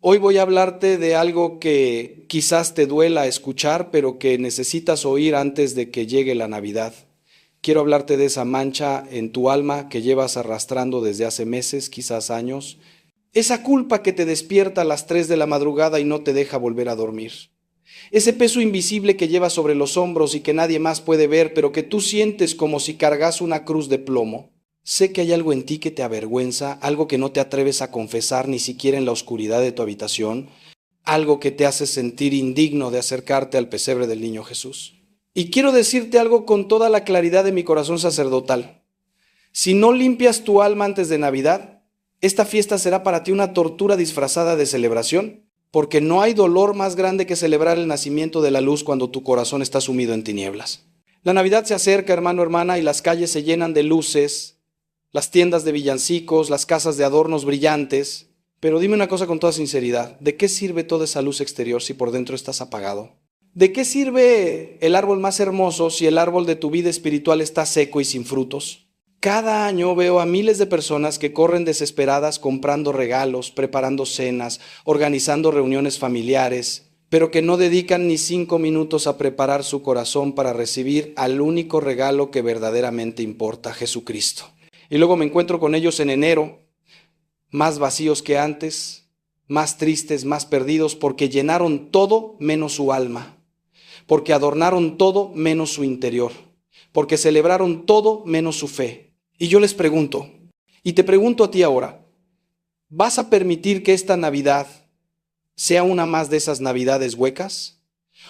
Hoy voy a hablarte de algo que quizás te duela escuchar, pero que necesitas oír antes de que llegue la Navidad. Quiero hablarte de esa mancha en tu alma que llevas arrastrando desde hace meses, quizás años. Esa culpa que te despierta a las 3 de la madrugada y no te deja volver a dormir. Ese peso invisible que llevas sobre los hombros y que nadie más puede ver, pero que tú sientes como si cargas una cruz de plomo. Sé que hay algo en ti que te avergüenza, algo que no te atreves a confesar ni siquiera en la oscuridad de tu habitación, algo que te hace sentir indigno de acercarte al pesebre del niño Jesús. Y quiero decirte algo con toda la claridad de mi corazón sacerdotal. Si no limpias tu alma antes de Navidad, esta fiesta será para ti una tortura disfrazada de celebración, porque no hay dolor más grande que celebrar el nacimiento de la luz cuando tu corazón está sumido en tinieblas. La Navidad se acerca, hermano, hermana, y las calles se llenan de luces, las tiendas de villancicos, las casas de adornos brillantes. Pero dime una cosa con toda sinceridad, ¿de qué sirve toda esa luz exterior si por dentro estás apagado? ¿De qué sirve el árbol más hermoso si el árbol de tu vida espiritual está seco y sin frutos? Cada año veo a miles de personas que corren desesperadas comprando regalos, preparando cenas, organizando reuniones familiares, pero que no dedican ni 5 minutos a preparar su corazón para recibir al único regalo que verdaderamente importa, Jesucristo. Y luego me encuentro con ellos en enero, más vacíos que antes, más tristes, más perdidos, porque llenaron todo menos su alma, porque adornaron todo menos su interior, porque celebraron todo menos su fe. Y yo les pregunto, y te pregunto a ti ahora, ¿vas a permitir que esta Navidad sea una más de esas Navidades huecas?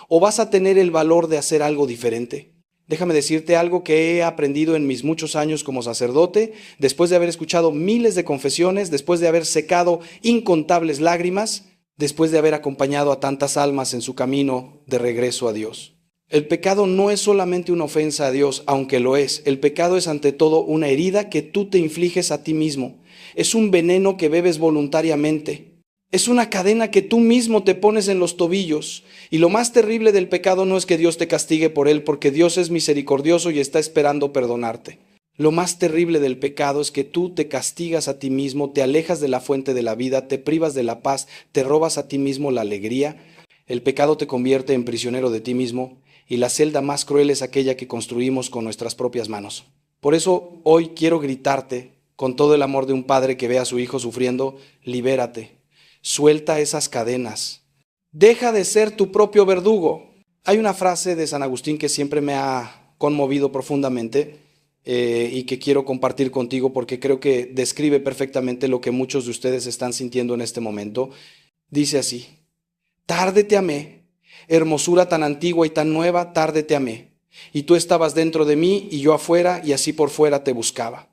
¿O vas a tener el valor de hacer algo diferente? Déjame decirte algo que he aprendido en mis muchos años como sacerdote, después de haber escuchado miles de confesiones, después de haber secado incontables lágrimas, después de haber acompañado a tantas almas en su camino de regreso a Dios. El pecado no es solamente una ofensa a Dios, aunque lo es. El pecado es ante todo una herida que tú te infliges a ti mismo. Es un veneno que bebes voluntariamente. Es una cadena que tú mismo te pones en los tobillos. Y lo más terrible del pecado no es que Dios te castigue por él, porque Dios es misericordioso y está esperando perdonarte. Lo más terrible del pecado es que tú te castigas a ti mismo, te alejas de la fuente de la vida, te privas de la paz, te robas a ti mismo la alegría. El pecado te convierte en prisionero de ti mismo y la celda más cruel es aquella que construimos con nuestras propias manos. Por eso hoy quiero gritarte con todo el amor de un padre que ve a su hijo sufriendo: libérate. Suelta esas cadenas. Deja de ser tu propio verdugo. Hay una frase de San Agustín que siempre me ha conmovido profundamente y que quiero compartir contigo porque creo que describe perfectamente lo que muchos de ustedes están sintiendo en este momento. Dice así: tarde te amé, hermosura tan antigua y tan nueva, tarde te amé. Y tú estabas dentro de mí y yo afuera y así por fuera te buscaba.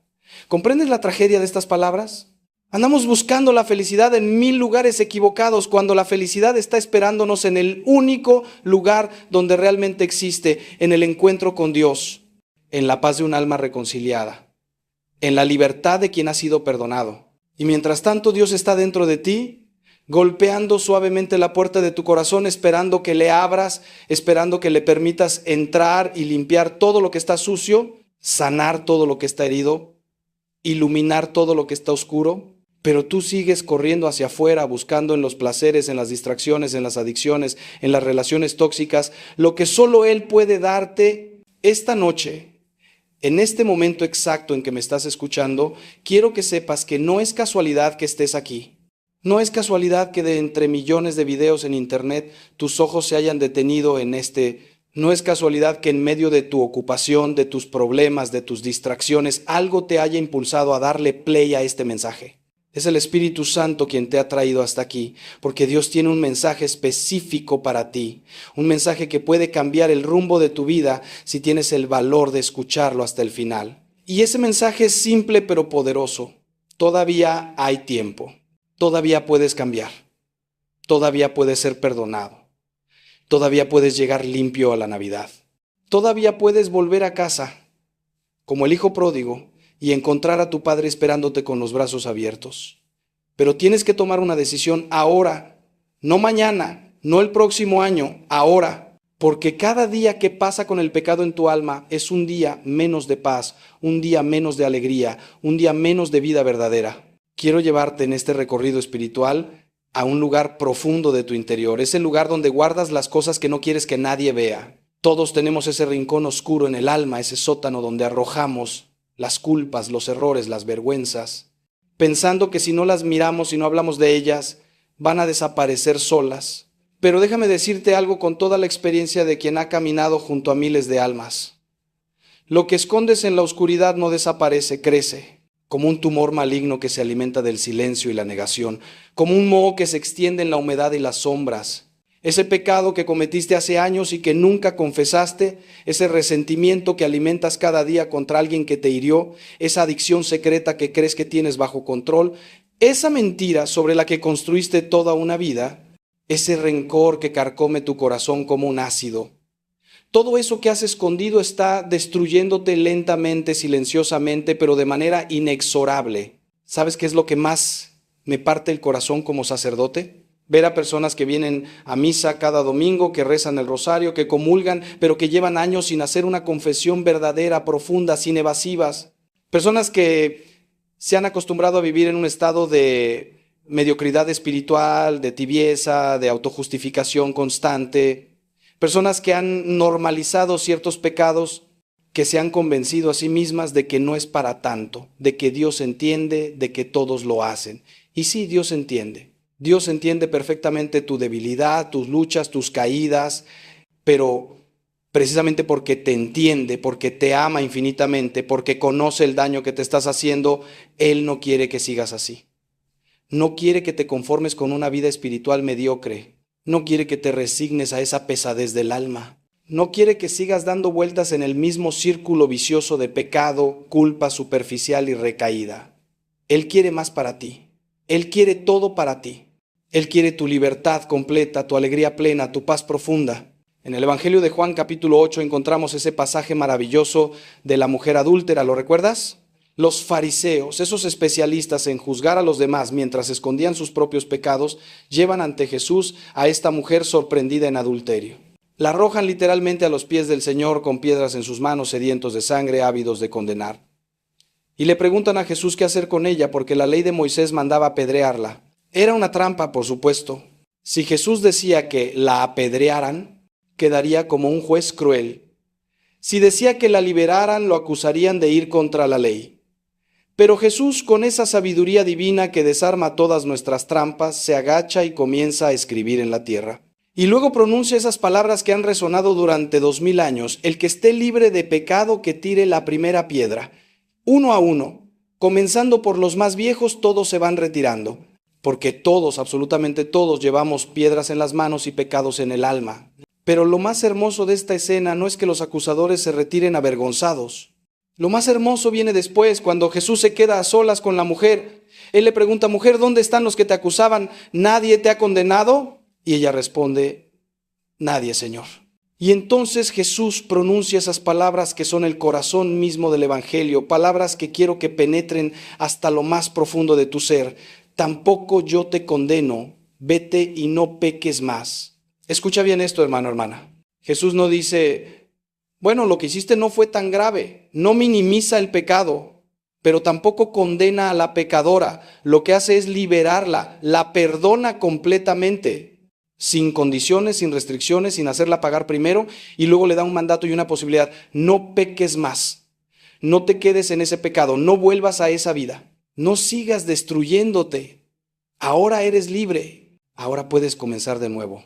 ¿Comprendes la tragedia de estas palabras? Andamos buscando la felicidad en 1000 lugares equivocados, cuando la felicidad está esperándonos en el único lugar donde realmente existe, en el encuentro con Dios, en la paz de un alma reconciliada, en la libertad de quien ha sido perdonado. Y mientras tanto Dios está dentro de ti, golpeando suavemente la puerta de tu corazón, esperando que le abras, esperando que le permitas entrar y limpiar todo lo que está sucio, sanar todo lo que está herido, iluminar todo lo que está oscuro. Pero tú sigues corriendo hacia afuera, buscando en los placeres, en las distracciones, en las adicciones, en las relaciones tóxicas, lo que solo Él puede darte. Esta noche, en este momento exacto en que me estás escuchando, quiero que sepas que no es casualidad que estés aquí. No es casualidad que de entre millones de videos en internet tus ojos se hayan detenido en este. No es casualidad que en medio de tu ocupación, de tus problemas, de tus distracciones, algo te haya impulsado a darle play a este mensaje. Es el Espíritu Santo quien te ha traído hasta aquí, porque Dios tiene un mensaje específico para ti, un mensaje que puede cambiar el rumbo de tu vida si tienes el valor de escucharlo hasta el final. Y ese mensaje es simple pero poderoso. Todavía hay tiempo, todavía puedes cambiar, todavía puedes ser perdonado, todavía puedes llegar limpio a la Navidad, todavía puedes volver a casa, como el hijo pródigo, y encontrar a tu Padre esperándote con los brazos abiertos. Pero tienes que tomar una decisión ahora, no mañana, no el próximo año, ahora. Porque cada día que pasa con el pecado en tu alma es un día menos de paz, un día menos de alegría, un día menos de vida verdadera. Quiero llevarte en este recorrido espiritual a un lugar profundo de tu interior, ese lugar donde guardas las cosas que no quieres que nadie vea. Todos tenemos ese rincón oscuro en el alma, ese sótano donde arrojamos las culpas, los errores, las vergüenzas, pensando que si no las miramos y no hablamos de ellas, van a desaparecer solas. Pero déjame decirte algo con toda la experiencia de quien ha caminado junto a miles de almas. Lo que escondes en la oscuridad no desaparece, crece, como un tumor maligno que se alimenta del silencio y la negación, como un moho que se extiende en la humedad y las sombras. Ese pecado que cometiste hace años y que nunca confesaste, ese resentimiento que alimentas cada día contra alguien que te hirió, esa adicción secreta que crees que tienes bajo control, esa mentira sobre la que construiste toda una vida, ese rencor que carcome tu corazón como un ácido. Todo eso que has escondido está destruyéndote lentamente, silenciosamente, pero de manera inexorable. ¿Sabes qué es lo que más me parte el corazón como sacerdote? Ver a personas que vienen a misa cada domingo, que rezan el rosario, que comulgan, pero que llevan años sin hacer una confesión verdadera, profunda, sin evasivas. Personas que se han acostumbrado a vivir en un estado de mediocridad espiritual, de tibieza, de autojustificación constante. Personas que han normalizado ciertos pecados, que se han convencido a sí mismas de que no es para tanto, de que Dios entiende, de que todos lo hacen. Y sí, Dios entiende. Dios entiende perfectamente tu debilidad, tus luchas, tus caídas, pero precisamente porque te entiende, porque te ama infinitamente, porque conoce el daño que te estás haciendo, Él no quiere que sigas así. No quiere que te conformes con una vida espiritual mediocre. No quiere que te resignes a esa pesadez del alma. No quiere que sigas dando vueltas en el mismo círculo vicioso de pecado, culpa superficial y recaída. Él quiere más para ti. Él quiere todo para ti. Él quiere tu libertad completa, tu alegría plena, tu paz profunda. En el Evangelio de Juan capítulo 8 encontramos ese pasaje maravilloso de la mujer adúltera, ¿lo recuerdas? Los fariseos, esos especialistas en juzgar a los demás mientras escondían sus propios pecados, llevan ante Jesús a esta mujer sorprendida en adulterio. La arrojan literalmente a los pies del Señor con piedras en sus manos, sedientos de sangre, ávidos de condenar. Y le preguntan a Jesús qué hacer con ella, porque la ley de Moisés mandaba apedrearla. Era una trampa, por supuesto. Si Jesús decía que la apedrearan, quedaría como un juez cruel. Si decía que la liberaran, lo acusarían de ir contra la ley. Pero Jesús, con esa sabiduría divina que desarma todas nuestras trampas, se agacha y comienza a escribir en la tierra. Y luego pronuncia esas palabras que han resonado durante 2000 años. El que esté libre de pecado, que tire la primera piedra. Uno a uno, comenzando por los más viejos, todos se van retirando. Porque todos, absolutamente todos, llevamos piedras en las manos y pecados en el alma. Pero lo más hermoso de esta escena no es que los acusadores se retiren avergonzados. Lo más hermoso viene después, cuando Jesús se queda a solas con la mujer. Él le pregunta, mujer, ¿dónde están los que te acusaban? ¿Nadie te ha condenado? Y ella responde, nadie, Señor. Y entonces Jesús pronuncia esas palabras que son el corazón mismo del Evangelio, palabras que quiero que penetren hasta lo más profundo de tu ser. Tampoco yo te condeno, vete y no peques más. Escucha bien esto, hermano, hermana. Jesús no dice, bueno, lo que hiciste no fue tan grave, no minimiza el pecado, pero tampoco condena a la pecadora. Lo que hace es liberarla, la perdona completamente, sin condiciones, sin restricciones, sin hacerla pagar primero, y luego le da un mandato y una posibilidad. No peques más, no te quedes en ese pecado, no vuelvas a esa vida, no sigas destruyéndote. Ahora eres libre, ahora puedes comenzar de nuevo,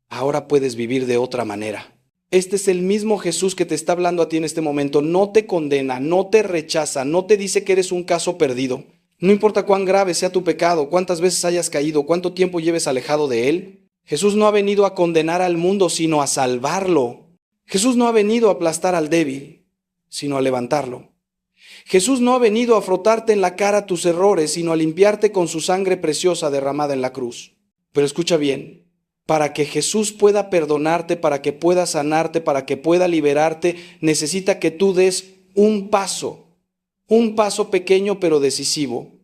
ahora puedes vivir de otra manera. Este es el mismo Jesús que te está hablando a ti en este momento. No te condena, no te rechaza, no te dice que eres un caso perdido. No importa cuán grave sea tu pecado, cuántas veces hayas caído, cuánto tiempo lleves alejado de Él. Jesús no ha venido a condenar al mundo, sino a salvarlo. Jesús no ha venido a aplastar al débil, sino a levantarlo. Jesús no ha venido a frotarte en la cara tus errores, sino a limpiarte con su sangre preciosa derramada en la cruz. Pero escucha bien. Para que Jesús pueda perdonarte, para que pueda sanarte, para que pueda liberarte, necesita que tú des un paso pequeño pero decisivo,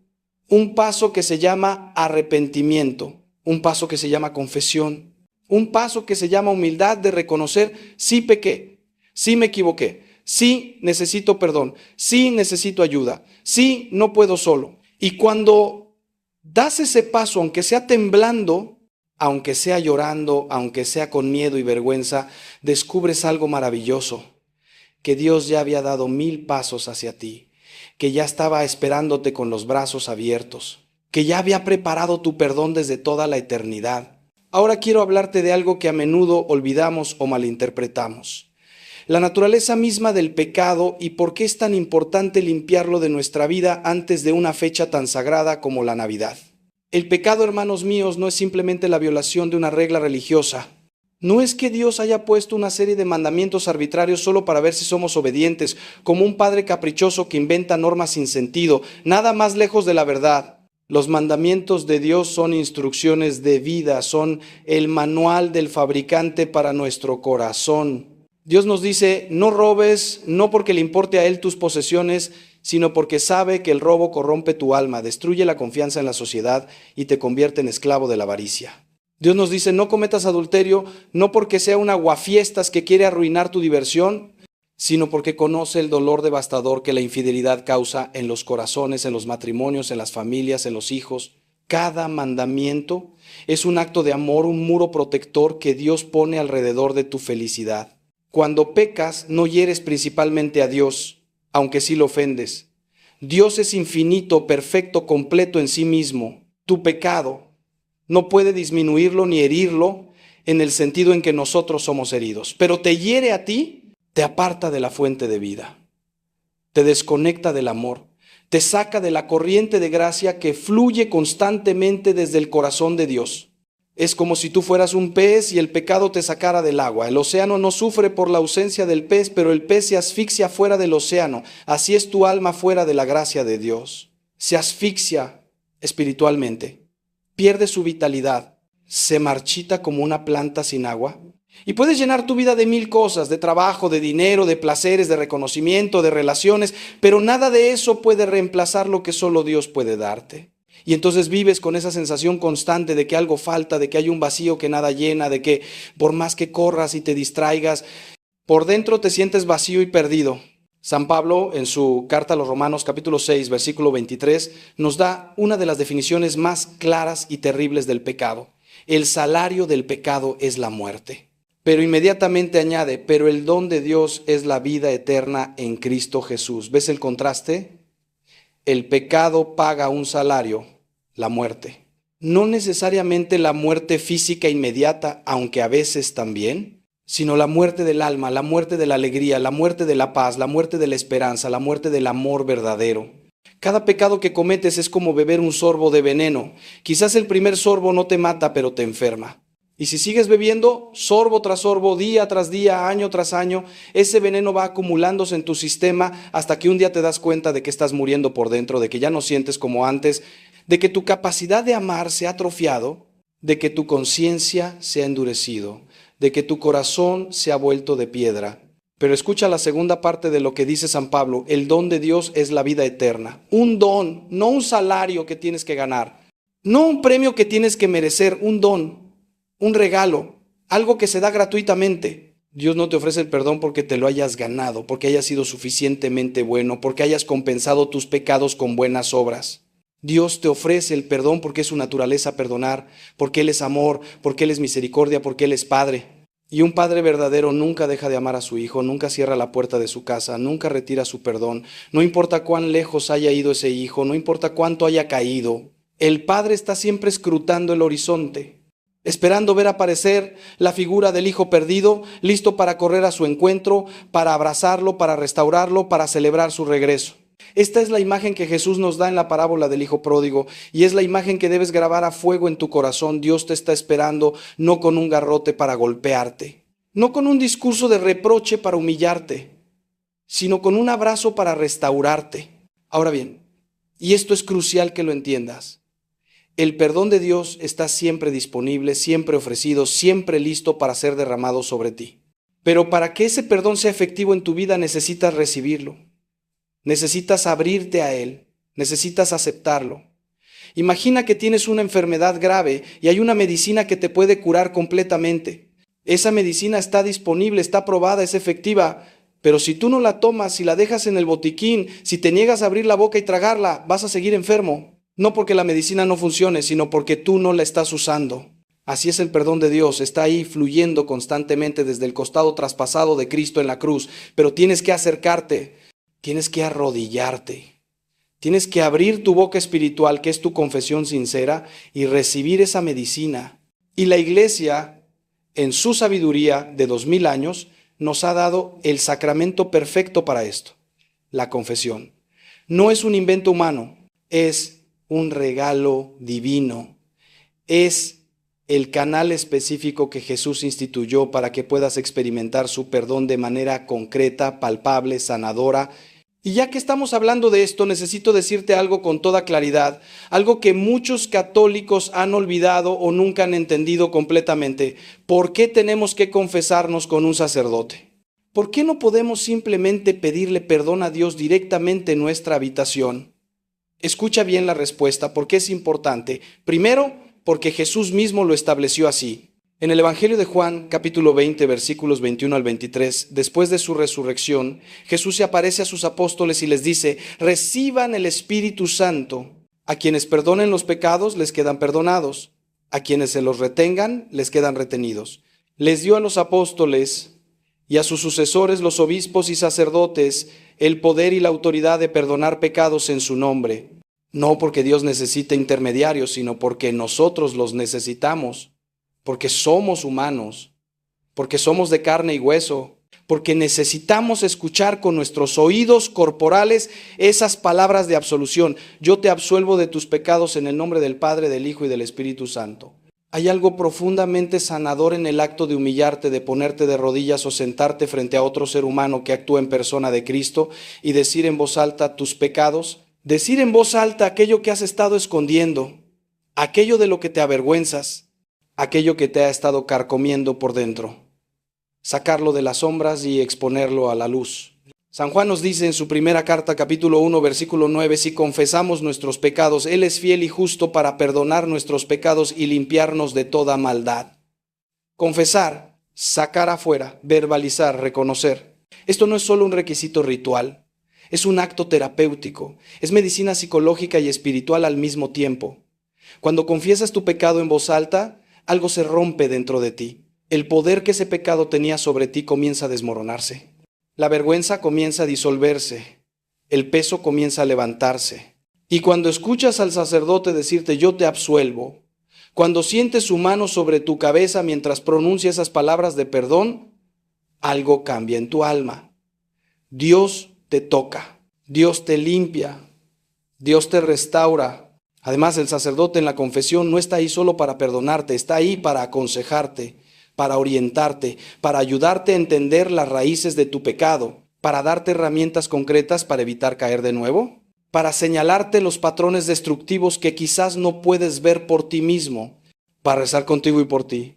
un paso que se llama arrepentimiento, un paso que se llama confesión, un paso que se llama humildad de reconocer, sí pequé, sí me equivoqué, sí necesito perdón, sí necesito ayuda, sí no puedo solo. Y cuando das ese paso, aunque sea temblando, aunque sea llorando, aunque sea con miedo y vergüenza, descubres algo maravilloso, que Dios ya había dado 1000 pasos hacia ti, que ya estaba esperándote con los brazos abiertos, que ya había preparado tu perdón desde toda la eternidad. Ahora quiero hablarte de algo que a menudo olvidamos o malinterpretamos. La naturaleza misma del pecado y por qué es tan importante limpiarlo de nuestra vida antes de una fecha tan sagrada como la Navidad. El pecado, hermanos míos, no es simplemente la violación de una regla religiosa. No es que Dios haya puesto una serie de mandamientos arbitrarios solo para ver si somos obedientes, como un padre caprichoso que inventa normas sin sentido, nada más lejos de la verdad. Los mandamientos de Dios son instrucciones de vida, son el manual del fabricante para nuestro corazón. Dios nos dice, no robes, no porque le importe a Él tus posesiones, sino porque sabe que el robo corrompe tu alma, destruye la confianza en la sociedad y te convierte en esclavo de la avaricia. Dios nos dice, no cometas adulterio, no porque sea un aguafiestas que quiere arruinar tu diversión, sino porque conoce el dolor devastador que la infidelidad causa en los corazones, en los matrimonios, en las familias, en los hijos. Cada mandamiento es un acto de amor, un muro protector que Dios pone alrededor de tu felicidad. Cuando pecas, no hieres principalmente a Dios, aunque sí lo ofendes. Dios es infinito, perfecto, completo en sí mismo. Tu pecado no puede disminuirlo ni herirlo en el sentido en que nosotros somos heridos. Pero te hiere a ti, te aparta de la fuente de vida, te desconecta del amor, te saca de la corriente de gracia que fluye constantemente desde el corazón de Dios. Es como si tú fueras un pez y el pecado te sacara del agua. El océano no sufre por la ausencia del pez, pero el pez se asfixia fuera del océano. Así es tu alma fuera de la gracia de Dios. Se asfixia espiritualmente, pierde su vitalidad, se marchita como una planta sin agua. Y puedes llenar tu vida de 1000 cosas, de trabajo, de dinero, de placeres, de reconocimiento, de relaciones, pero nada de eso puede reemplazar lo que solo Dios puede darte. Y entonces vives con esa sensación constante de que algo falta, de que hay un vacío que nada llena, de que por más que corras y te distraigas, por dentro te sientes vacío y perdido. San Pablo, en su carta a los Romanos capítulo 6, versículo 23, nos da una de las definiciones más claras y terribles del pecado. El salario del pecado es la muerte. Pero inmediatamente añade, pero el don de Dios es la vida eterna en Cristo Jesús. ¿Ves el contraste? El pecado paga un salario, la muerte. No necesariamente la muerte física inmediata, aunque a veces también, sino la muerte del alma, la muerte de la alegría, la muerte de la paz, la muerte de la esperanza, la muerte del amor verdadero. Cada pecado que cometes es como beber un sorbo de veneno. Quizás el primer sorbo no te mata, pero te enferma. Y si sigues bebiendo, sorbo tras sorbo, día tras día, año tras año, ese veneno va acumulándose en tu sistema hasta que un día te das cuenta de que estás muriendo por dentro, de que ya no sientes como antes, de que tu capacidad de amar se ha atrofiado, de que tu conciencia se ha endurecido, de que tu corazón se ha vuelto de piedra. Pero escucha la segunda parte de lo que dice San Pablo, el don de Dios es la vida eterna. Un don, no un salario que tienes que ganar, no un premio que tienes que merecer, un don. Un regalo, algo que se da gratuitamente. Dios no te ofrece el perdón porque te lo hayas ganado, porque hayas sido suficientemente bueno, porque hayas compensado tus pecados con buenas obras. Dios te ofrece el perdón porque es su naturaleza perdonar, porque Él es amor, porque Él es misericordia, porque Él es Padre. Y un padre verdadero nunca deja de amar a su hijo, nunca cierra la puerta de su casa, nunca retira su perdón. No importa cuán lejos haya ido ese hijo, no importa cuánto haya caído. El padre está siempre escrutando el horizonte, esperando ver aparecer la figura del hijo perdido, listo para correr a su encuentro, para abrazarlo, para restaurarlo, para celebrar su regreso. Esta es la imagen que Jesús nos da en la parábola del hijo pródigo y es la imagen que debes grabar a fuego en tu corazón. Dios te está esperando, no con un garrote para golpearte, no con un discurso de reproche para humillarte, sino con un abrazo para restaurarte. Ahora bien, y esto es crucial que lo entiendas, el perdón de Dios está siempre disponible, siempre ofrecido, siempre listo para ser derramado sobre ti. Pero para que ese perdón sea efectivo en tu vida necesitas recibirlo. Necesitas abrirte a Él, necesitas aceptarlo. Imagina que tienes una enfermedad grave y hay una medicina que te puede curar completamente. Esa medicina está disponible, está probada, es efectiva, pero si tú no la tomas, si la dejas en el botiquín, si te niegas a abrir la boca y tragarla, vas a seguir enfermo. No porque la medicina no funcione, sino porque tú no la estás usando. Así es el perdón de Dios, está ahí fluyendo constantemente desde el costado traspasado de Cristo en la cruz, pero tienes que acercarte, tienes que arrodillarte, tienes que abrir tu boca espiritual, que es tu confesión sincera, y recibir esa medicina. Y la iglesia, en su sabiduría de 2000 años, nos ha dado el sacramento perfecto para esto, la confesión. No es un invento humano, es un regalo divino, es el canal específico que Jesús instituyó para que puedas experimentar su perdón de manera concreta, palpable, sanadora. Y ya que estamos hablando de esto, necesito decirte algo con toda claridad, algo que muchos católicos han olvidado o nunca han entendido completamente. ¿Por qué tenemos que confesarnos con un sacerdote? ¿Por qué no podemos simplemente pedirle perdón a Dios directamente en nuestra habitación? Escucha bien la respuesta, porque es importante. Primero, porque Jesús mismo lo estableció así. En el Evangelio de Juan, capítulo 20, versículos 21 al 23, después de su resurrección, Jesús se aparece a sus apóstoles y les dice: reciban el Espíritu Santo. A quienes perdonen los pecados les quedan perdonados. A quienes se los retengan les quedan retenidos. Les dio a los apóstoles y a sus sucesores, los obispos y sacerdotes, el poder y la autoridad de perdonar pecados en su nombre. No porque Dios necesite intermediarios, sino porque nosotros los necesitamos, porque somos humanos, porque somos de carne y hueso, porque necesitamos escuchar con nuestros oídos corporales esas palabras de absolución. Yo te absuelvo de tus pecados en el nombre del Padre, del Hijo y del Espíritu Santo. Hay algo profundamente sanador en el acto de humillarte, de ponerte de rodillas o sentarte frente a otro ser humano que actúa en persona de Cristo y decir en voz alta tus pecados. Decir en voz alta aquello que has estado escondiendo, aquello de lo que te avergüenzas, aquello que te ha estado carcomiendo por dentro. Sacarlo de las sombras y exponerlo a la luz. San Juan nos dice en su primera carta, capítulo 1, versículo 9, si confesamos nuestros pecados, Él es fiel y justo para perdonar nuestros pecados y limpiarnos de toda maldad. Confesar, sacar afuera, verbalizar, reconocer. Esto no es solo un requisito ritual. Es un acto terapéutico, es medicina psicológica y espiritual al mismo tiempo. Cuando confiesas tu pecado en voz alta, algo se rompe dentro de ti. El poder que ese pecado tenía sobre ti comienza a desmoronarse. La vergüenza comienza a disolverse. El peso comienza a levantarse. Y cuando escuchas al sacerdote decirte yo te absuelvo, cuando sientes su mano sobre tu cabeza mientras pronuncia esas palabras de perdón, algo cambia en tu alma. Dios te toca, Dios te limpia, Dios te restaura. Además, el sacerdote en la confesión no está ahí solo para perdonarte, está ahí para aconsejarte, para orientarte, para ayudarte a entender las raíces de tu pecado, para darte herramientas concretas para evitar caer de nuevo, para señalarte los patrones destructivos que quizás no puedes ver por ti mismo, para rezar contigo y por ti,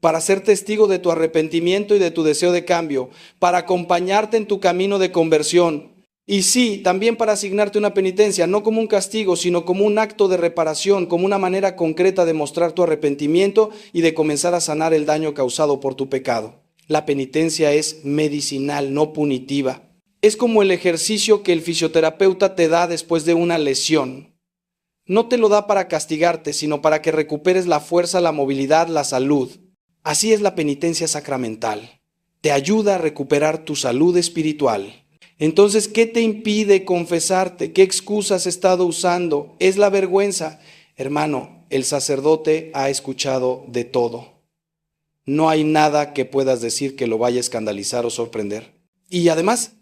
para ser testigo de tu arrepentimiento y de tu deseo de cambio, para acompañarte en tu camino de conversión. Y sí, también para asignarte una penitencia, no como un castigo, sino como un acto de reparación, como una manera concreta de mostrar tu arrepentimiento y de comenzar a sanar el daño causado por tu pecado. La penitencia es medicinal, no punitiva. Es como el ejercicio que el fisioterapeuta te da después de una lesión. No te lo da para castigarte, sino para que recuperes la fuerza, la movilidad, la salud. Así es la penitencia sacramental. Te ayuda a recuperar tu salud espiritual. Entonces, ¿qué te impide confesarte? ¿Qué excusas has estado usando? Es la vergüenza. Hermano, el sacerdote ha escuchado de todo. No hay nada que puedas decir que lo vaya a escandalizar o sorprender. Y además,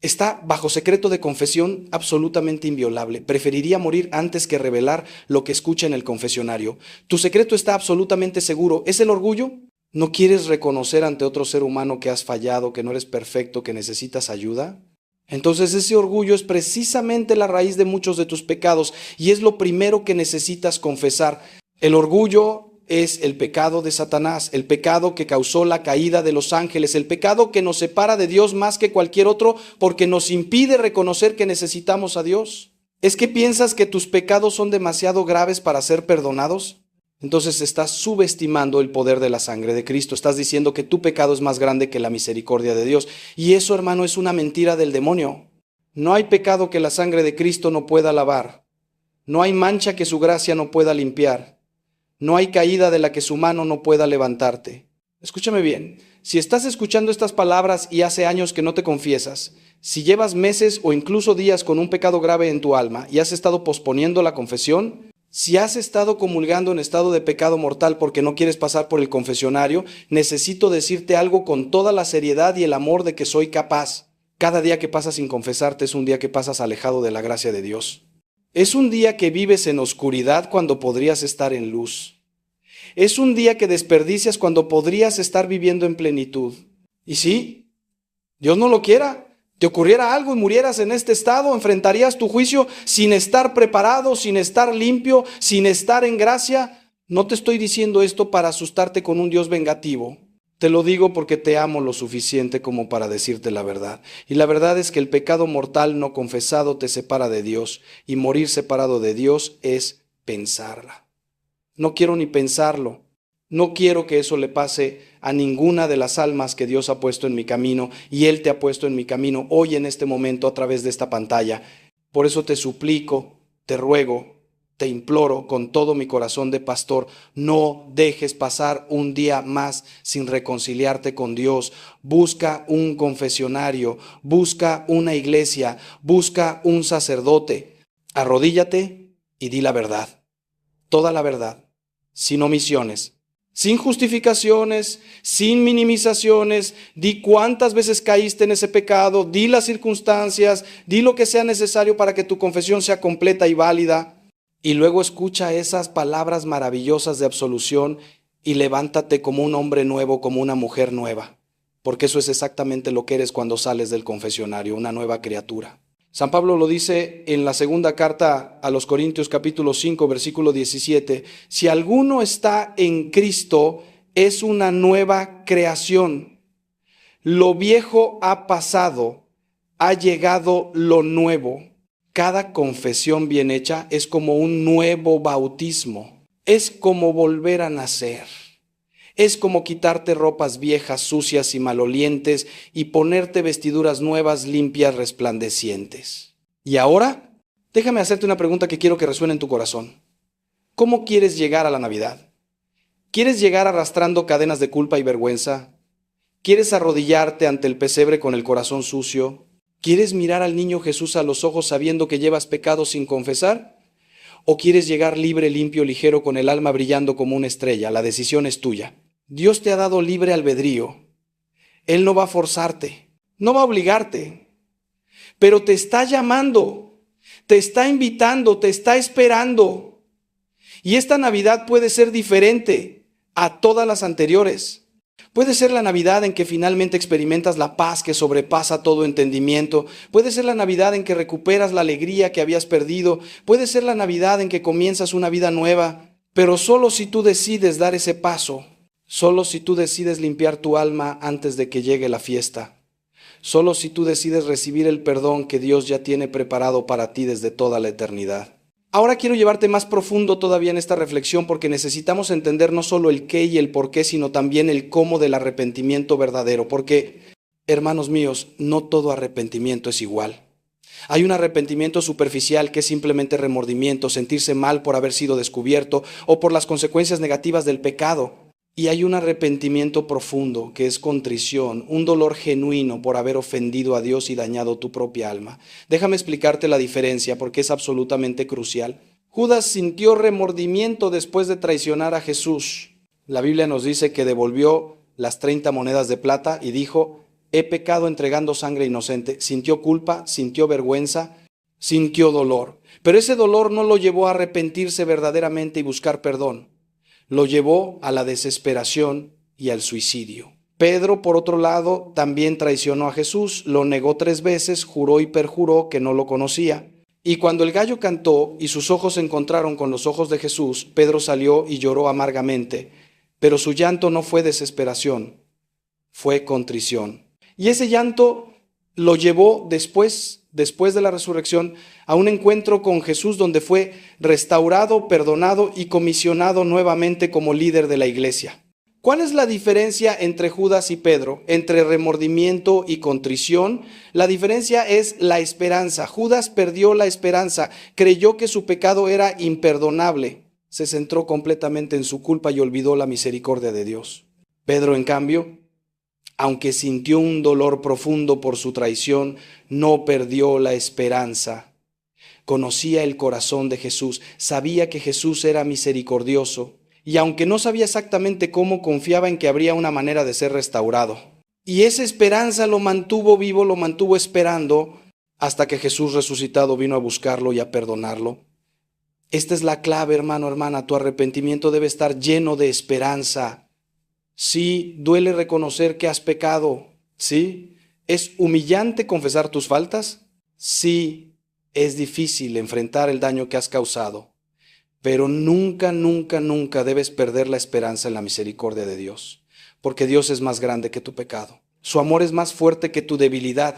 está bajo secreto de confesión absolutamente inviolable. Preferiría morir antes que revelar lo que escucha en el confesionario. Tu secreto está absolutamente seguro. ¿Es el orgullo? ¿No quieres reconocer ante otro ser humano que has fallado, que no eres perfecto, que necesitas ayuda? Entonces ese orgullo es precisamente la raíz de muchos de tus pecados y es lo primero que necesitas confesar. El orgullo es el pecado de Satanás, el pecado que causó la caída de los ángeles, el pecado que nos separa de Dios más que cualquier otro porque nos impide reconocer que necesitamos a Dios. ¿Es que piensas que tus pecados son demasiado graves para ser perdonados? Entonces estás subestimando el poder de la sangre de Cristo. Estás diciendo que tu pecado es más grande que la misericordia de Dios. Y eso, hermano, es una mentira del demonio. No hay pecado que la sangre de Cristo no pueda lavar. No hay mancha que su gracia no pueda limpiar. No hay caída de la que su mano no pueda levantarte. Escúchame bien, si estás escuchando estas palabras y hace años que no te confiesas, si llevas meses o incluso días con un pecado grave en tu alma y has estado posponiendo la confesión, si has estado comulgando en estado de pecado mortal porque no quieres pasar por el confesionario, necesito decirte algo con toda la seriedad y el amor de que soy capaz. Cada día que pasas sin confesarte es un día que pasas alejado de la gracia de Dios. Es un día que vives en oscuridad cuando podrías estar en luz. Es un día que desperdicias cuando podrías estar viviendo en plenitud. Y sí, Dios no lo quiera, te ocurriera algo y murieras en este estado, enfrentarías tu juicio sin estar preparado, sin estar limpio, sin estar en gracia. No te estoy diciendo esto para asustarte con un Dios vengativo. Te lo digo porque te amo lo suficiente como para decirte la verdad. Y la verdad es que el pecado mortal no confesado te separa de Dios, y morir separado de Dios es pensarla. No quiero ni pensarlo. No quiero que eso le pase a ninguna de las almas que Dios ha puesto en mi camino, y Él te ha puesto en mi camino hoy en este momento a través de esta pantalla. Por eso te suplico, te ruego, te imploro con todo mi corazón de pastor, no dejes pasar un día más sin reconciliarte con Dios. Busca un confesionario, busca una iglesia, busca un sacerdote. Arrodíllate y di la verdad, toda la verdad, sin omisiones, sin justificaciones, sin minimizaciones. Di cuántas veces caíste en ese pecado, di las circunstancias, di lo que sea necesario para que tu confesión sea completa y válida. Y luego escucha esas palabras maravillosas de absolución y levántate como un hombre nuevo, como una mujer nueva, porque eso es exactamente lo que eres cuando sales del confesionario, una nueva criatura. San Pablo lo dice en la segunda carta a los Corintios capítulo 5 versículo 17, si alguno está en Cristo, es una nueva creación. Lo viejo ha pasado, ha llegado lo nuevo. Cada confesión bien hecha es como un nuevo bautismo, es como volver a nacer, es como quitarte ropas viejas, sucias y malolientes y ponerte vestiduras nuevas, limpias, resplandecientes. Y ahora, déjame hacerte una pregunta que quiero que resuene en tu corazón. ¿Cómo quieres llegar a la Navidad? ¿Quieres llegar arrastrando cadenas de culpa y vergüenza? ¿Quieres arrodillarte ante el pesebre con el corazón sucio? ¿Quieres mirar al niño Jesús a los ojos sabiendo que llevas pecado sin confesar? ¿O quieres llegar libre, limpio, ligero, con el alma brillando como una estrella? La decisión es tuya. Dios te ha dado libre albedrío. Él no va a forzarte, no va a obligarte, pero te está llamando, te está invitando, te está esperando. Y esta Navidad puede ser diferente a todas las anteriores. Puede ser la Navidad en que finalmente experimentas la paz que sobrepasa todo entendimiento. Puede ser la Navidad en que recuperas la alegría que habías perdido. Puede ser la Navidad en que comienzas una vida nueva. Pero solo si tú decides dar ese paso, solo si tú decides limpiar tu alma antes de que llegue la fiesta, solo si tú decides recibir el perdón que Dios ya tiene preparado para ti desde toda la eternidad. Ahora quiero llevarte más profundo todavía en esta reflexión porque necesitamos entender no solo el qué y el por qué, sino también el cómo del arrepentimiento verdadero. Porque, hermanos míos, no todo arrepentimiento es igual. Hay un arrepentimiento superficial que es simplemente remordimiento, sentirse mal por haber sido descubierto o por las consecuencias negativas del pecado. Y hay un arrepentimiento profundo que es contrición, un dolor genuino por haber ofendido a Dios y dañado tu propia alma. Déjame explicarte la diferencia porque es absolutamente crucial. Judas sintió remordimiento después de traicionar a Jesús. La Biblia nos dice que devolvió las 30 monedas de plata y dijo, he pecado entregando sangre inocente. Sintió culpa, sintió vergüenza, sintió dolor. Pero ese dolor no lo llevó a arrepentirse verdaderamente y buscar perdón. Lo llevó a la desesperación y al suicidio. Pedro, por otro lado, también traicionó a Jesús, lo negó 3 veces, juró y perjuró que no lo conocía. Y cuando el gallo cantó y sus ojos se encontraron con los ojos de Jesús, Pedro salió y lloró amargamente, pero su llanto no fue desesperación, fue contrición. Y ese llanto lo llevó después de la resurrección, a un encuentro con Jesús donde fue restaurado, perdonado y comisionado nuevamente como líder de la iglesia. ¿Cuál es la diferencia entre Judas y Pedro? Entre remordimiento y contrición. La diferencia es la esperanza. Judas perdió la esperanza, creyó que su pecado era imperdonable, se centró completamente en su culpa y olvidó la misericordia de Dios. Pedro, en cambio, aunque sintió un dolor profundo por su traición, no perdió la esperanza. Conocía el corazón de Jesús, sabía que Jesús era misericordioso, y aunque no sabía exactamente cómo, confiaba en que habría una manera de ser restaurado. Y esa esperanza lo mantuvo vivo, lo mantuvo esperando, hasta que Jesús resucitado vino a buscarlo y a perdonarlo. Esta es la clave, hermano, hermana, tu arrepentimiento debe estar lleno de esperanza. Sí, duele reconocer que has pecado. Sí, ¿es humillante confesar tus faltas? Sí, es difícil enfrentar el daño que has causado. Pero nunca, nunca, nunca debes perder la esperanza en la misericordia de Dios. Porque Dios es más grande que tu pecado. Su amor es más fuerte que tu debilidad.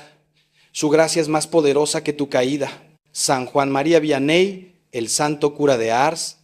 Su gracia es más poderosa que tu caída. San Juan María Vianney, el santo cura de Ars,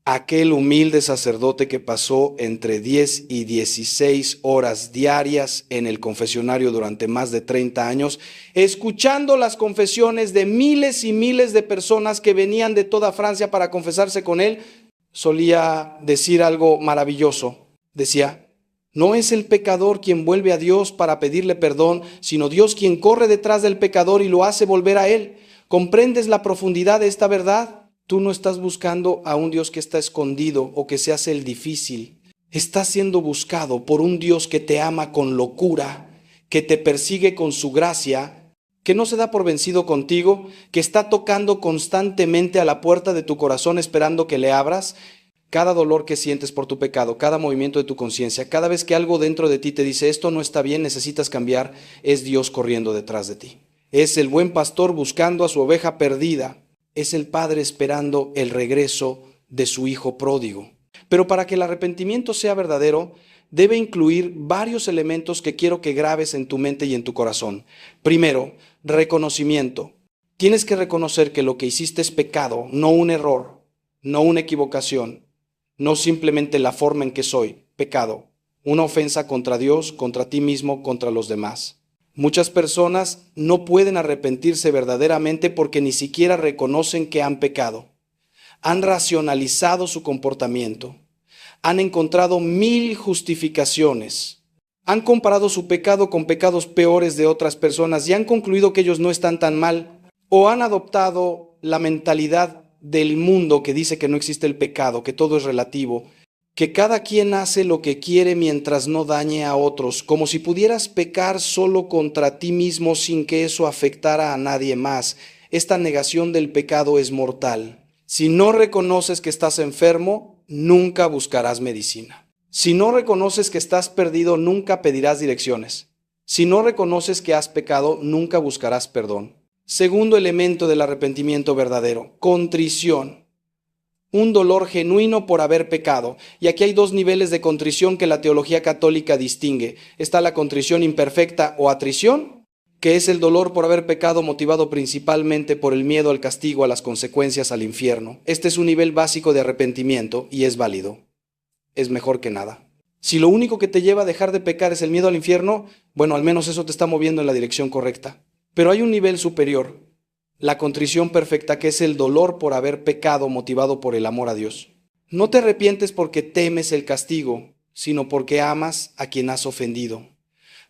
aquel humilde sacerdote que pasó entre 10 y 16 horas diarias en el confesionario durante más de 30 años, escuchando las confesiones de miles y miles de personas que venían de toda Francia para confesarse con él, solía decir algo maravilloso. Decía: no es el pecador quien vuelve a Dios para pedirle perdón, sino Dios quien corre detrás del pecador y lo hace volver a él. ¿Comprendes la profundidad de esta verdad? Tú no estás buscando a un Dios que está escondido o que se hace el difícil. Estás siendo buscado por un Dios que te ama con locura, que te persigue con su gracia, que no se da por vencido contigo, que está tocando constantemente a la puerta de tu corazón esperando que le abras. Cada dolor que sientes por tu pecado, cada movimiento de tu conciencia, cada vez que algo dentro de ti te dice esto no está bien, necesitas cambiar, es Dios corriendo detrás de ti. Es el buen pastor buscando a su oveja perdida. Es el Padre esperando el regreso de su Hijo pródigo. Pero para que el arrepentimiento sea verdadero, debe incluir varios elementos que quiero que grabes en tu mente y en tu corazón. Primero, reconocimiento. Tienes que reconocer que lo que hiciste es pecado, no un error, no una equivocación, no simplemente la forma en que soy, pecado, una ofensa contra Dios, contra ti mismo, contra los demás. Muchas personas no pueden arrepentirse verdaderamente porque ni siquiera reconocen que han pecado. Han racionalizado su comportamiento. Han encontrado 1000 justificaciones. Han comparado su pecado con pecados peores de otras personas y han concluido que ellos no están tan mal. O han adoptado la mentalidad del mundo que dice que no existe el pecado, que todo es relativo, que cada quien hace lo que quiere mientras no dañe a otros, como si pudieras pecar solo contra ti mismo sin que eso afectara a nadie más. Esta negación del pecado es mortal. Si no reconoces que estás enfermo, nunca buscarás medicina. Si no reconoces que estás perdido, nunca pedirás direcciones. Si no reconoces que has pecado, nunca buscarás perdón. Segundo elemento del arrepentimiento verdadero, contrición. Un dolor genuino por haber pecado. Y aquí hay dos niveles de contrición que la teología católica distingue. Está la contrición imperfecta o atrición, que es el dolor por haber pecado motivado principalmente por el miedo al castigo, a las consecuencias, al infierno. Este es un nivel básico de arrepentimiento y es válido. Es mejor que nada. Si lo único que te lleva a dejar de pecar es el miedo al infierno, bueno, al menos eso te está moviendo en la dirección correcta. Pero hay un nivel superior. La contrición perfecta, que es el dolor por haber pecado motivado por el amor a Dios. No te arrepientes porque temes el castigo, sino porque amas a quien has ofendido.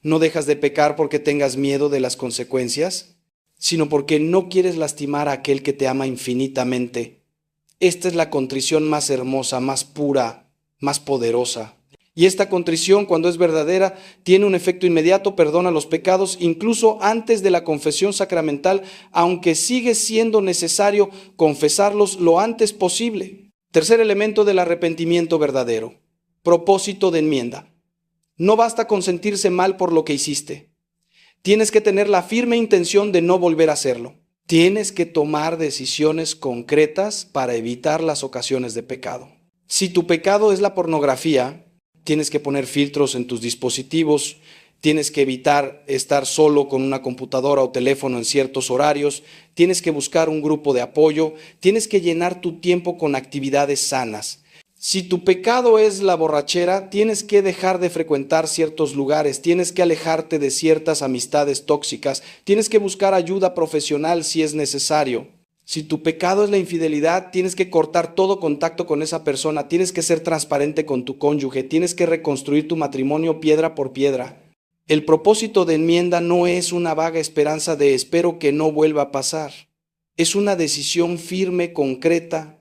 No dejas de pecar porque tengas miedo de las consecuencias, sino porque no quieres lastimar a aquel que te ama infinitamente. Esta es la contrición más hermosa, más pura, más poderosa. Y esta contrición, cuando es verdadera, tiene un efecto inmediato, perdona los pecados, incluso antes de la confesión sacramental, aunque sigue siendo necesario confesarlos lo antes posible. Tercer elemento del arrepentimiento verdadero, propósito de enmienda. No basta con sentirse mal por lo que hiciste. Tienes que tener la firme intención de no volver a hacerlo. Tienes que tomar decisiones concretas para evitar las ocasiones de pecado. Si tu pecado es la pornografía, tienes que poner filtros en tus dispositivos, tienes que evitar estar solo con una computadora o teléfono en ciertos horarios, tienes que buscar un grupo de apoyo, tienes que llenar tu tiempo con actividades sanas. Si tu pecado es la borrachera, tienes que dejar de frecuentar ciertos lugares, tienes que alejarte de ciertas amistades tóxicas, tienes que buscar ayuda profesional si es necesario. Si tu pecado es la infidelidad, tienes que cortar todo contacto con esa persona, tienes que ser transparente con tu cónyuge, tienes que reconstruir tu matrimonio piedra por piedra. El propósito de enmienda no es una vaga esperanza de espero que no vuelva a pasar. Es una decisión firme, concreta,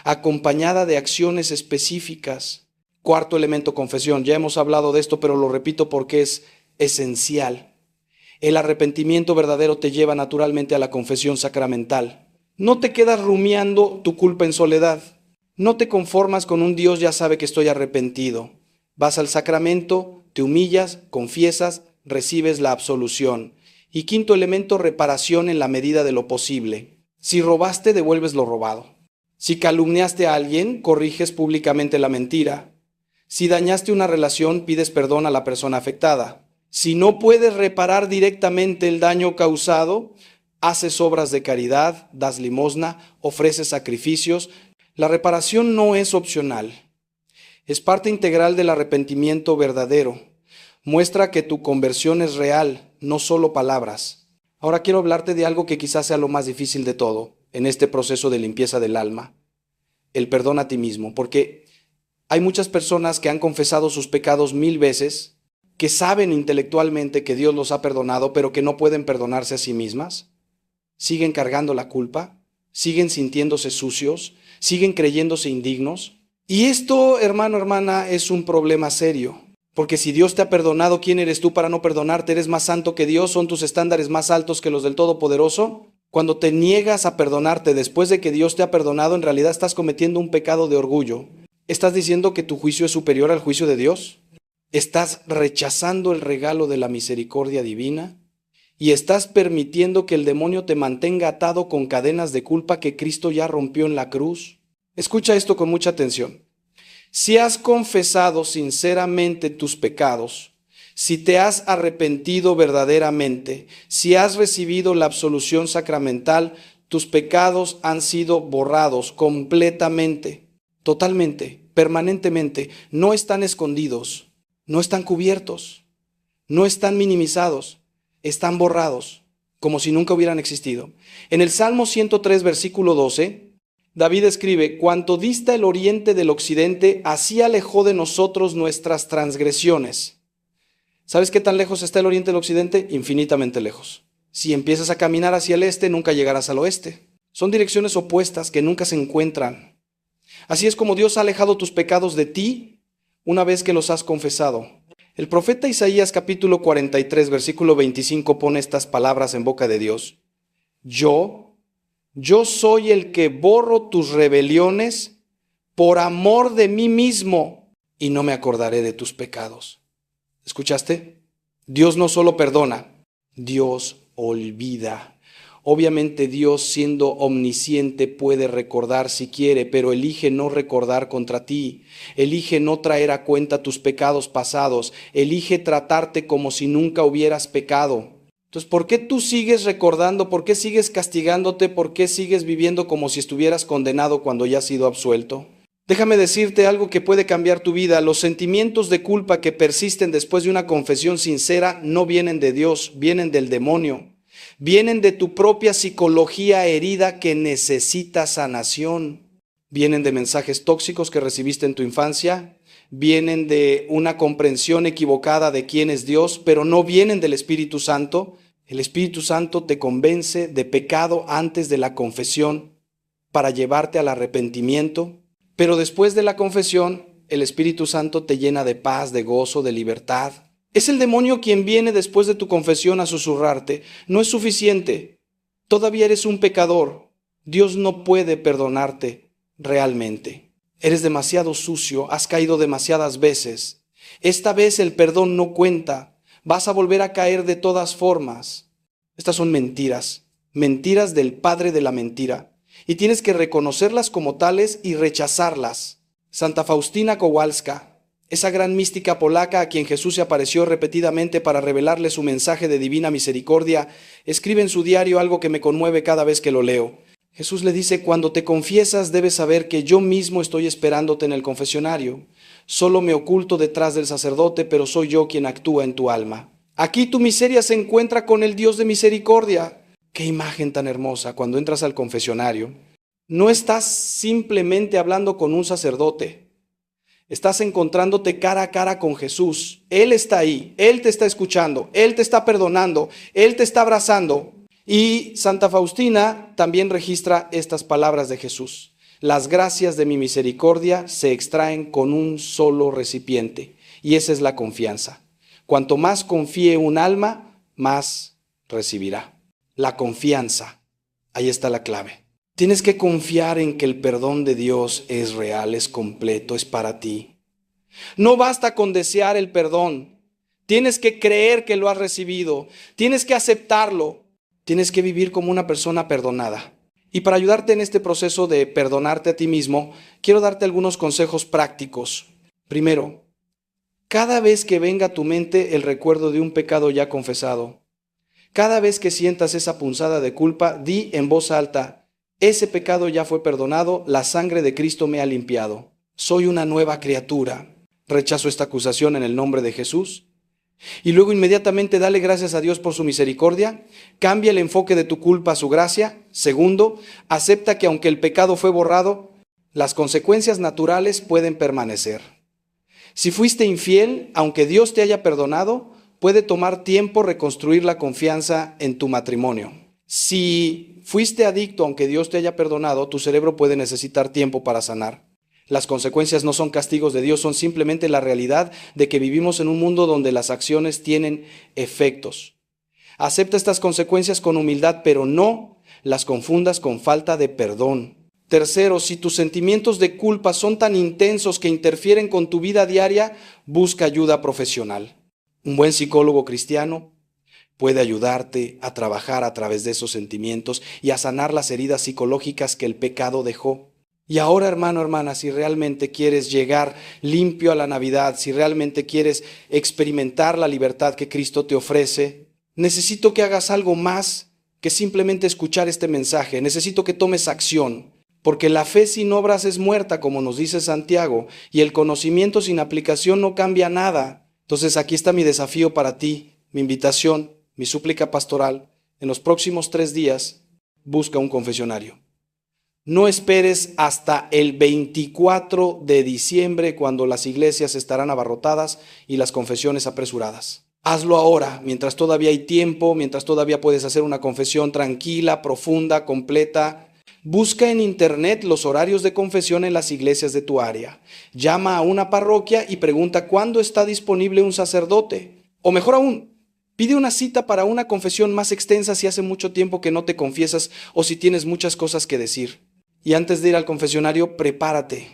acompañada de acciones específicas. Cuarto elemento, confesión. Ya hemos hablado de esto, pero lo repito porque es esencial. El arrepentimiento verdadero te lleva naturalmente a la confesión sacramental. No te quedas rumiando tu culpa en soledad. No te conformas con un Dios ya sabe que estoy arrepentido. Vas al sacramento, te humillas, confiesas, recibes la absolución. Y quinto elemento, reparación en la medida de lo posible. Si robaste, devuelves lo robado. Si calumniaste a alguien, corriges públicamente la mentira. Si dañaste una relación, pides perdón a la persona afectada. Si no puedes reparar directamente el daño causado, haces obras de caridad, das limosna, ofreces sacrificios. La reparación no es opcional. Es parte integral del arrepentimiento verdadero. Muestra que tu conversión es real, no solo palabras. Ahora quiero hablarte de algo que quizás sea lo más difícil de todo en este proceso de limpieza del alma. El perdón a ti mismo, porque hay muchas personas que han confesado sus pecados 1000 veces, que saben intelectualmente que Dios los ha perdonado, pero que no pueden perdonarse a sí mismas. Siguen cargando la culpa, siguen sintiéndose sucios, siguen creyéndose indignos. Y esto, hermano, hermana, es un problema serio. Porque si Dios te ha perdonado, ¿quién eres tú para no perdonarte? ¿Eres más santo que Dios? ¿Son tus estándares más altos que los del Todopoderoso? Cuando te niegas a perdonarte después de que Dios te ha perdonado, en realidad estás cometiendo un pecado de orgullo. ¿Estás diciendo que tu juicio es superior al juicio de Dios? ¿Estás rechazando el regalo de la misericordia divina? ¿Y estás permitiendo que el demonio te mantenga atado con cadenas de culpa que Cristo ya rompió en la cruz? Escucha esto con mucha atención. Si has confesado sinceramente tus pecados, si te has arrepentido verdaderamente, si has recibido la absolución sacramental, tus pecados han sido borrados completamente, totalmente, permanentemente. No están escondidos, no están cubiertos, no están minimizados, están borrados, como si nunca hubieran existido. En el Salmo 103, versículo 12, David escribe: cuanto dista el oriente del occidente, así alejó de nosotros nuestras transgresiones. ¿Sabes qué tan lejos está el oriente del occidente? Infinitamente lejos. Si empiezas a caminar hacia el este, nunca llegarás al oeste. Son direcciones opuestas que nunca se encuentran. Así es como Dios ha alejado tus pecados de ti una vez que los has confesado. El profeta Isaías capítulo 43, versículo 25 pone estas palabras en boca de Dios. Yo soy el que borro tus rebeliones por amor de mí mismo y no me acordaré de tus pecados. ¿Escuchaste? Dios no solo perdona, Dios olvida. Obviamente Dios, siendo omnisciente, puede recordar si quiere, pero elige no recordar contra ti. Elige no traer a cuenta tus pecados pasados. Elige tratarte como si nunca hubieras pecado. Entonces, ¿por qué tú sigues recordando? ¿Por qué sigues castigándote? ¿Por qué sigues viviendo como si estuvieras condenado cuando ya has sido absuelto? Déjame decirte algo que puede cambiar tu vida. Los sentimientos de culpa que persisten después de una confesión sincera no vienen de Dios, vienen del demonio. Vienen de tu propia psicología herida que necesita sanación. Vienen de mensajes tóxicos que recibiste en tu infancia. Vienen de una comprensión equivocada de quién es Dios, pero no vienen del Espíritu Santo. El Espíritu Santo te convence de pecado antes de la confesión para llevarte al arrepentimiento. Pero después de la confesión, el Espíritu Santo te llena de paz, de gozo, de libertad. Es el demonio quien viene después de tu confesión a susurrarte. No es suficiente. Todavía eres un pecador. Dios no puede perdonarte realmente. Eres demasiado sucio, has caído demasiadas veces. Esta vez el perdón no cuenta. Vas a volver a caer de todas formas. Estas son mentiras. Mentiras del padre de la mentira. Y tienes que reconocerlas como tales y rechazarlas. Santa Faustina Kowalska, esa gran mística polaca a quien Jesús se apareció repetidamente para revelarle su mensaje de divina misericordia, escribe en su diario algo que me conmueve cada vez que lo leo. Jesús le dice, cuando te confiesas debes saber que yo mismo estoy esperándote en el confesionario. Solo me oculto detrás del sacerdote, pero soy yo quien actúa en tu alma. Aquí tu miseria se encuentra con el Dios de misericordia. Qué imagen tan hermosa cuando entras al confesionario. No estás simplemente hablando con un sacerdote. Estás encontrándote cara a cara con Jesús. Él está ahí, Él te está escuchando, Él te está perdonando, Él te está abrazando. Y Santa Faustina también registra estas palabras de Jesús. Las gracias de mi misericordia se extraen con un solo recipiente. Y esa es la confianza. Cuanto más confíe un alma, más recibirá. La confianza. Ahí está la clave. Tienes que confiar en que el perdón de Dios es real, es completo, es para ti. No basta con desear el perdón. Tienes que creer que lo has recibido. Tienes que aceptarlo. Tienes que vivir como una persona perdonada. Y para ayudarte en este proceso de perdonarte a ti mismo, quiero darte algunos consejos prácticos. Primero, cada vez que venga a tu mente el recuerdo de un pecado ya confesado, cada vez que sientas esa punzada de culpa, di en voz alta, ese pecado ya fue perdonado, la sangre de Cristo me ha limpiado. Soy una nueva criatura. Rechazo esta acusación en el nombre de Jesús. Y luego inmediatamente dale gracias a Dios por su misericordia. Cambia el enfoque de tu culpa a su gracia. Segundo, acepta que aunque el pecado fue borrado, las consecuencias naturales pueden permanecer. Si fuiste infiel, aunque Dios te haya perdonado, puede tomar tiempo reconstruir la confianza en tu matrimonio. Si fuiste adicto, aunque Dios te haya perdonado, tu cerebro puede necesitar tiempo para sanar. Las consecuencias no son castigos de Dios, son simplemente la realidad de que vivimos en un mundo donde las acciones tienen efectos. Acepta estas consecuencias con humildad, pero no las confundas con falta de perdón. Tercero, si tus sentimientos de culpa son tan intensos que interfieren con tu vida diaria, busca ayuda profesional. Un buen psicólogo cristiano puede ayudarte a trabajar a través de esos sentimientos y a sanar las heridas psicológicas que el pecado dejó. Y ahora, hermano, hermana, si realmente quieres llegar limpio a la Navidad, si realmente quieres experimentar la libertad que Cristo te ofrece, necesito que hagas algo más que simplemente escuchar este mensaje. Necesito que tomes acción, porque la fe sin obras es muerta, como nos dice Santiago, y el conocimiento sin aplicación no cambia nada. Entonces aquí está mi desafío para ti, mi invitación, mi súplica pastoral. En los próximos 3 días, busca un confesionario. No esperes hasta el 24 de diciembre, cuando las iglesias estarán abarrotadas y las confesiones apresuradas. Hazlo ahora, mientras todavía hay tiempo, mientras todavía puedes hacer una confesión tranquila, profunda, completa. Busca en internet los horarios de confesión en las iglesias de tu área. Llama a una parroquia y pregunta cuándo está disponible un sacerdote. O mejor aún, pide una cita para una confesión más extensa si hace mucho tiempo que no te confiesas o si tienes muchas cosas que decir. Y antes de ir al confesionario, prepárate.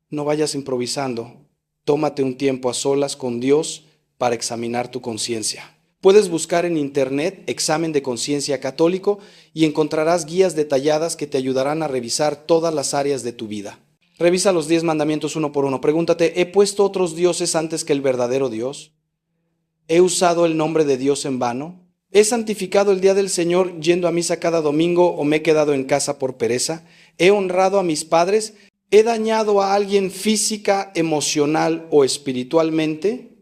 No vayas improvisando. Tómate un tiempo a solas con Dios para examinar tu conciencia. Puedes buscar en internet examen de conciencia católico y encontrarás guías detalladas que te ayudarán a revisar todas las áreas de tu vida. Revisa los 10 mandamientos uno por uno. Pregúntate, ¿he puesto otros dioses antes que el verdadero Dios? ¿He usado el nombre de Dios en vano? ¿He santificado el día del Señor yendo a misa cada domingo o me he quedado en casa por pereza? ¿He honrado a mis padres? ¿He dañado a alguien física, emocional o espiritualmente?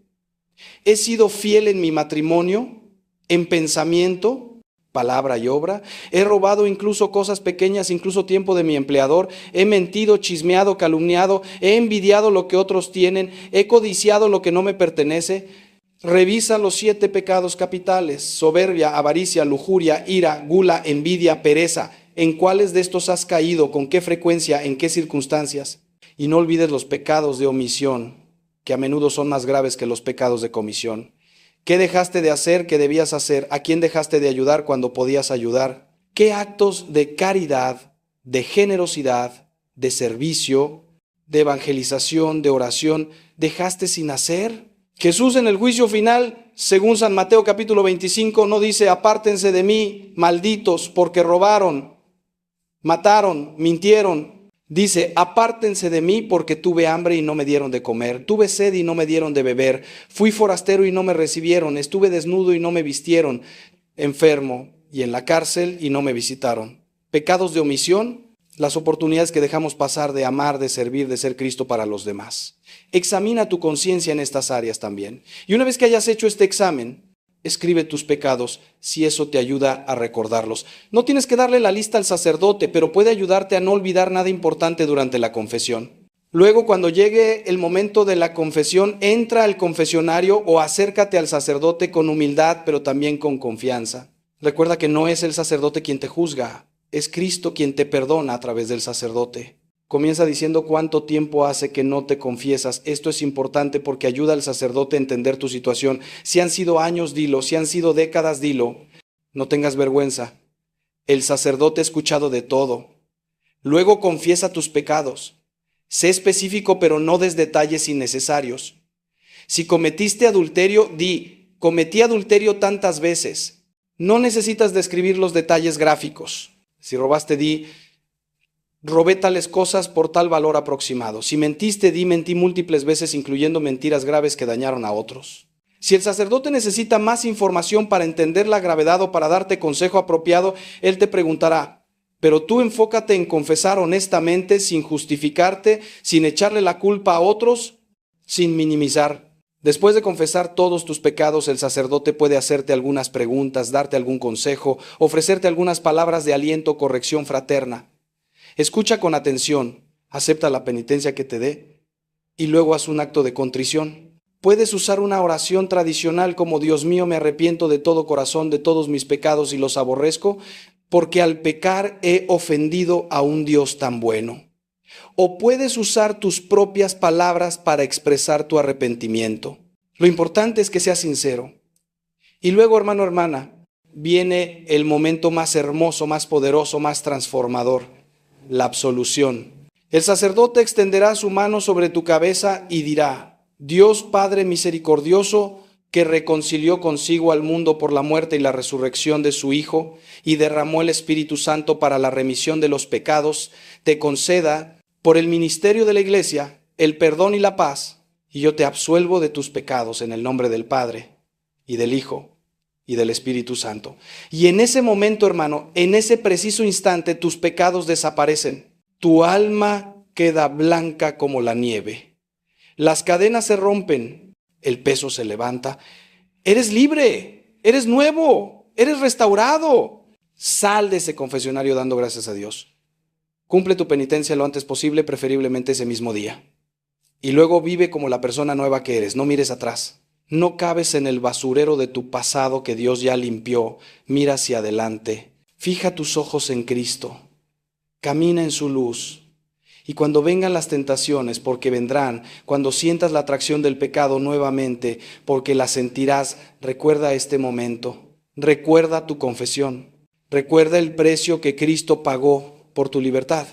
¿He sido fiel en mi matrimonio, en pensamiento, palabra y obra? ¿He robado incluso cosas pequeñas, incluso tiempo de mi empleador? ¿He mentido, chismeado, calumniado? ¿He envidiado lo que otros tienen? ¿He codiciado lo que no me pertenece? Revisa los 7 pecados capitales: soberbia, avaricia, lujuria, ira, gula, envidia, pereza. ¿En cuáles de estos has caído? ¿Con qué frecuencia? ¿En qué circunstancias? Y no olvides los pecados de omisión, que a menudo son más graves que los pecados de comisión. ¿Qué dejaste de hacer que debías hacer? ¿A quién dejaste de ayudar cuando podías ayudar? ¿Qué actos de caridad, de generosidad, de servicio, de evangelización, de oración dejaste sin hacer? Jesús en el juicio final, según San Mateo capítulo 25, no dice: apártense de mí, malditos, porque robaron, mataron, mintieron. Dice: apártense de mí porque tuve hambre y no me dieron de comer, tuve sed y no me dieron de beber, fui forastero y no me recibieron, estuve desnudo y no me vistieron, enfermo y en la cárcel y no me visitaron. pecados de omisión, las oportunidades que dejamos pasar de amar, de servir, de ser Cristo para los demás. Examina tu conciencia en estas áreas también. Y una vez que hayas hecho este examen, escribe tus pecados si eso te ayuda a recordarlos. No tienes que darle la lista al sacerdote, pero puede ayudarte a no olvidar nada importante durante la confesión. Luego, cuando llegue el momento de la confesión, entra al confesionario o acércate al sacerdote con humildad, pero también con confianza. Recuerda que no es el sacerdote quien te juzga, es Cristo quien te perdona a través del sacerdote. Comienza diciendo cuánto tiempo hace que no te confiesas. Esto es importante porque ayuda al sacerdote a entender tu situación. Si han sido años, dilo. Si han sido décadas, dilo. No tengas vergüenza. El sacerdote ha escuchado de todo. Luego confiesa tus pecados. Sé específico, pero no des detalles innecesarios. Si cometiste adulterio, di, cometí adulterio tantas veces. No necesitas describir los detalles gráficos. Si robaste, di, robé tales cosas por tal valor aproximado. Si mentiste, di, mentí múltiples veces, incluyendo mentiras graves que dañaron a otros. Si el sacerdote necesita más información para entender la gravedad o para darte consejo apropiado, él te preguntará, pero tú enfócate en confesar honestamente, sin justificarte, sin echarle la culpa a otros, sin minimizar. Después de confesar todos tus pecados, el sacerdote puede hacerte algunas preguntas, darte algún consejo, ofrecerte algunas palabras de aliento o corrección fraterna. Escucha con atención, acepta la penitencia que te dé y luego haz un acto de contrición. Puedes usar una oración tradicional como Dios mío, me arrepiento de todo corazón de todos mis pecados y los aborrezco, porque al pecar he ofendido a un Dios tan bueno. O puedes usar tus propias palabras para expresar tu arrepentimiento. Lo importante es que seas sincero. Y luego, hermano, hermana, viene el momento más hermoso, más poderoso, más transformador, la absolución. El sacerdote extenderá su mano sobre tu cabeza y dirá, Dios Padre misericordioso, que reconcilió consigo al mundo por la muerte y la resurrección de su Hijo, y derramó el Espíritu Santo para la remisión de los pecados, te conceda, por el ministerio de la Iglesia, el perdón y la paz, y yo te absuelvo de tus pecados en el nombre del Padre, y del Hijo, y del Espíritu Santo. Y en ese momento, hermano, en ese preciso instante, tus pecados desaparecen. Tu alma queda blanca como la nieve. Las cadenas se rompen, el peso se levanta. Eres libre, eres nuevo, eres restaurado. Sal de ese confesionario dando gracias a Dios. Cumple tu penitencia lo antes posible, preferiblemente ese mismo día. Y luego vive como la persona nueva que eres, no mires atrás. No cabes en el basurero de tu pasado que Dios ya limpió. Mira hacia adelante. Fija tus ojos en Cristo. Camina en su luz. Y cuando vengan las tentaciones, porque vendrán, cuando sientas la atracción del pecado nuevamente, porque la sentirás, recuerda este momento. Recuerda tu confesión. Recuerda el precio que Cristo pagó por tu libertad.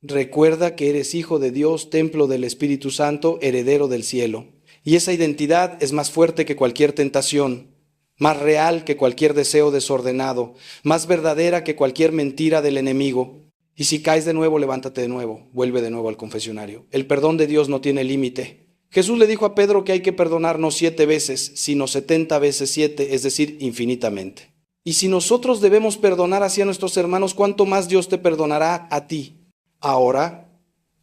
Recuerda que eres hijo de Dios, templo del Espíritu Santo, heredero del cielo. Y esa identidad es más fuerte que cualquier tentación, más real que cualquier deseo desordenado, más verdadera que cualquier mentira del enemigo. Y si caes de nuevo, levántate de nuevo, vuelve de nuevo al confesionario. El perdón de Dios no tiene límite. Jesús le dijo a Pedro que hay que perdonar no 7 veces, sino 70 veces 7, es decir, infinitamente. Y si nosotros debemos perdonar así a nuestros hermanos, ¿cuánto más Dios te perdonará a ti? Ahora,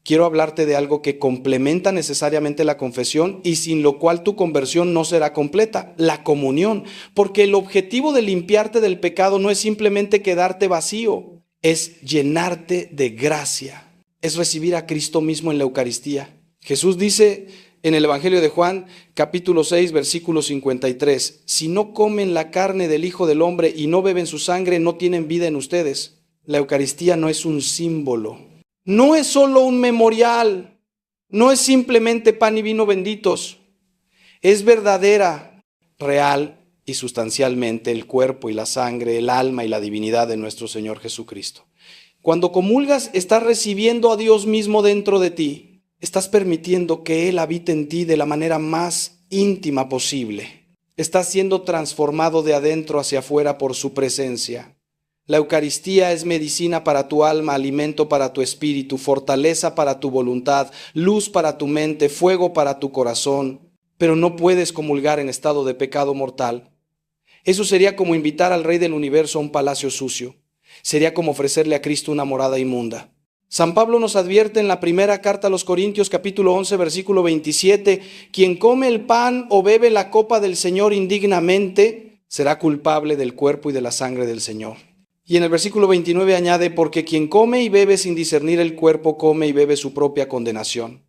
quiero hablarte de algo que complementa necesariamente la confesión y sin lo cual tu conversión no será completa, la comunión. Porque el objetivo de limpiarte del pecado no es simplemente quedarte vacío, es llenarte de gracia, es recibir a Cristo mismo en la Eucaristía. Jesús dice en el Evangelio de Juan, capítulo 6, versículo 53, si no comen la carne del Hijo del Hombre y no beben su sangre, no tienen vida en ustedes. La Eucaristía no es un símbolo, no es solo un memorial, no es simplemente pan y vino benditos, es verdadera, real y sustancialmente el cuerpo y la sangre, el alma y la divinidad de nuestro Señor Jesucristo. Cuando comulgas, estás recibiendo a Dios mismo dentro de ti. Estás permitiendo que Él habite en ti de la manera más íntima posible. Estás siendo transformado de adentro hacia afuera por su presencia. La Eucaristía es medicina para tu alma, alimento para tu espíritu, fortaleza para tu voluntad, luz para tu mente, fuego para tu corazón. Pero no puedes comulgar en estado de pecado mortal. Eso sería como invitar al Rey del Universo a un palacio sucio. Sería como ofrecerle a Cristo una morada inmunda. San Pablo nos advierte en la primera carta a los Corintios, capítulo 11, versículo 27, quien come el pan o bebe la copa del Señor indignamente, será culpable del cuerpo y de la sangre del Señor. Y en el versículo 29 añade, porque quien come y bebe sin discernir el cuerpo, come y bebe su propia condenación.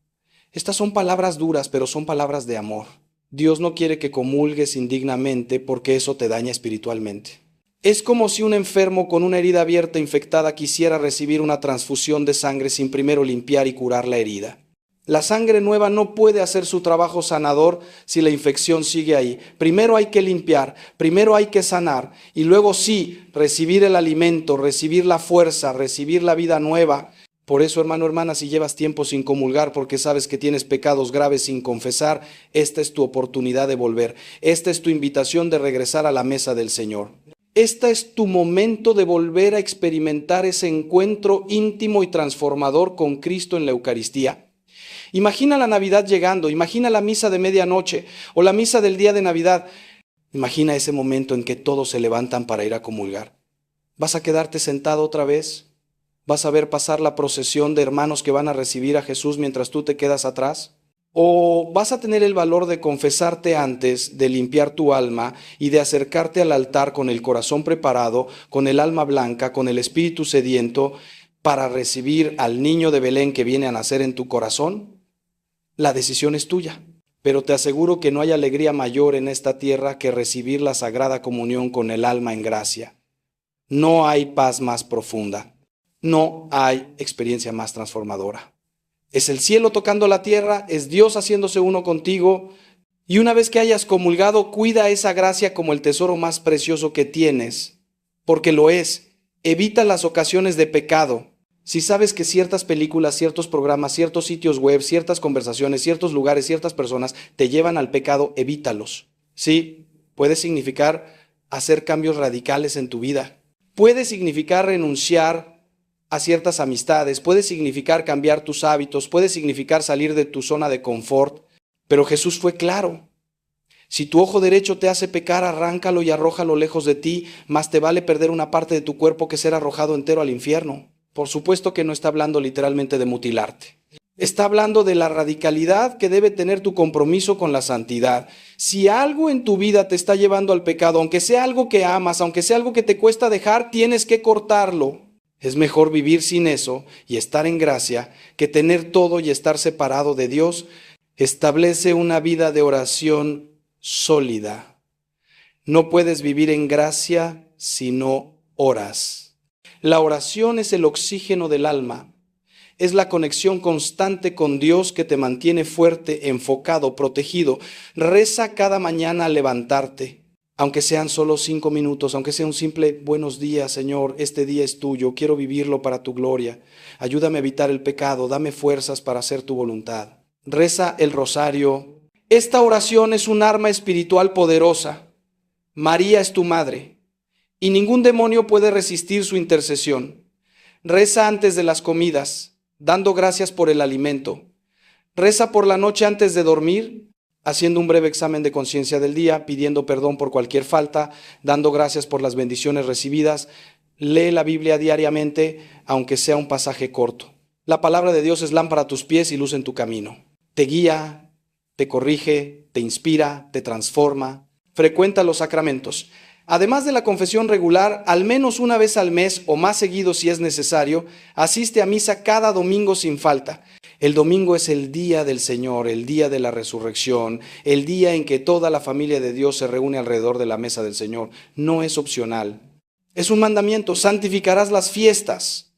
Estas son palabras duras, pero son palabras de amor. Dios no quiere que comulgues indignamente porque eso te daña espiritualmente. Es como si un enfermo con una herida abierta infectada quisiera recibir una transfusión de sangre sin primero limpiar y curar la herida. La sangre nueva no puede hacer su trabajo sanador si la infección sigue ahí. Primero hay que limpiar, primero hay que sanar y luego sí recibir el alimento, recibir la fuerza, recibir la vida nueva. Por eso, hermano, hermana, si llevas tiempo sin comulgar porque sabes que tienes pecados graves sin confesar, esta es tu oportunidad de volver. Esta es tu invitación de regresar a la mesa del Señor. Este es tu momento de volver a experimentar ese encuentro íntimo y transformador con Cristo en la Eucaristía. Imagina la Navidad llegando, imagina la misa de medianoche o la misa del día de Navidad. Imagina ese momento en que todos se levantan para ir a comulgar. ¿Vas a quedarte sentado otra vez? ¿Vas a ver pasar la procesión de hermanos que van a recibir a Jesús mientras tú te quedas atrás? ¿O vas a tener el valor de confesarte antes, de limpiar tu alma y de acercarte al altar con el corazón preparado, con el alma blanca, con el espíritu sediento, para recibir al niño de Belén que viene a nacer en tu corazón? La decisión es tuya, pero te aseguro que no hay alegría mayor en esta tierra que recibir la Sagrada Comunión con el alma en gracia. No hay paz más profunda, no hay experiencia más transformadora. Es el cielo tocando la tierra, es Dios haciéndose uno contigo, y una vez que hayas comulgado, cuida esa gracia como el tesoro más precioso que tienes, porque lo es. Evita las ocasiones de pecado. Si sabes que ciertas películas, ciertos programas, ciertos sitios web, ciertas conversaciones, ciertos lugares, ciertas personas te llevan al pecado, evítalos. Sí, puede significar hacer cambios radicales en tu vida. Puede significar renunciar a ciertas amistades, puede significar cambiar tus hábitos, puede significar salir de tu zona de confort, pero Jesús fue claro. Si tu ojo derecho te hace pecar, arráncalo y arrójalo lejos de ti, más te vale perder una parte de tu cuerpo que ser arrojado entero al infierno. Por supuesto que no está hablando literalmente de mutilarte. Está hablando de la radicalidad que debe tener tu compromiso con la santidad. Si algo en tu vida te está llevando al pecado, aunque sea algo que amas, aunque sea algo que te cuesta dejar, tienes que cortarlo. Es mejor vivir sin eso y estar en gracia que tener todo y estar separado de Dios. Establece una vida de oración sólida. No puedes vivir en gracia si no oras. La oración es el oxígeno del alma. Es la conexión constante con Dios que te mantiene fuerte, enfocado, protegido. Reza cada mañana al levantarte. Aunque sean solo 5 minutos, aunque sea un simple buenos días, Señor, este día es tuyo, quiero vivirlo para tu gloria. Ayúdame a evitar el pecado, dame fuerzas para hacer tu voluntad. Reza el rosario. Esta oración es un arma espiritual poderosa. María es tu madre y ningún demonio puede resistir su intercesión. Reza antes de las comidas, dando gracias por el alimento. Reza por la noche antes de dormir, haciendo un breve examen de conciencia del día, pidiendo perdón por cualquier falta, dando gracias por las bendiciones recibidas. Lee la Biblia diariamente, aunque sea un pasaje corto. La palabra de Dios es lámpara a tus pies y luz en tu camino. Te guía, te corrige, te inspira, te transforma. Frecuenta los sacramentos. Además de la confesión regular, al menos una vez al mes o más seguido si es necesario, asiste a misa cada domingo sin falta. El domingo es el día del Señor, el día de la resurrección, el día en que toda la familia de Dios se reúne alrededor de la mesa del Señor. No es opcional. Es un mandamiento, santificarás las fiestas.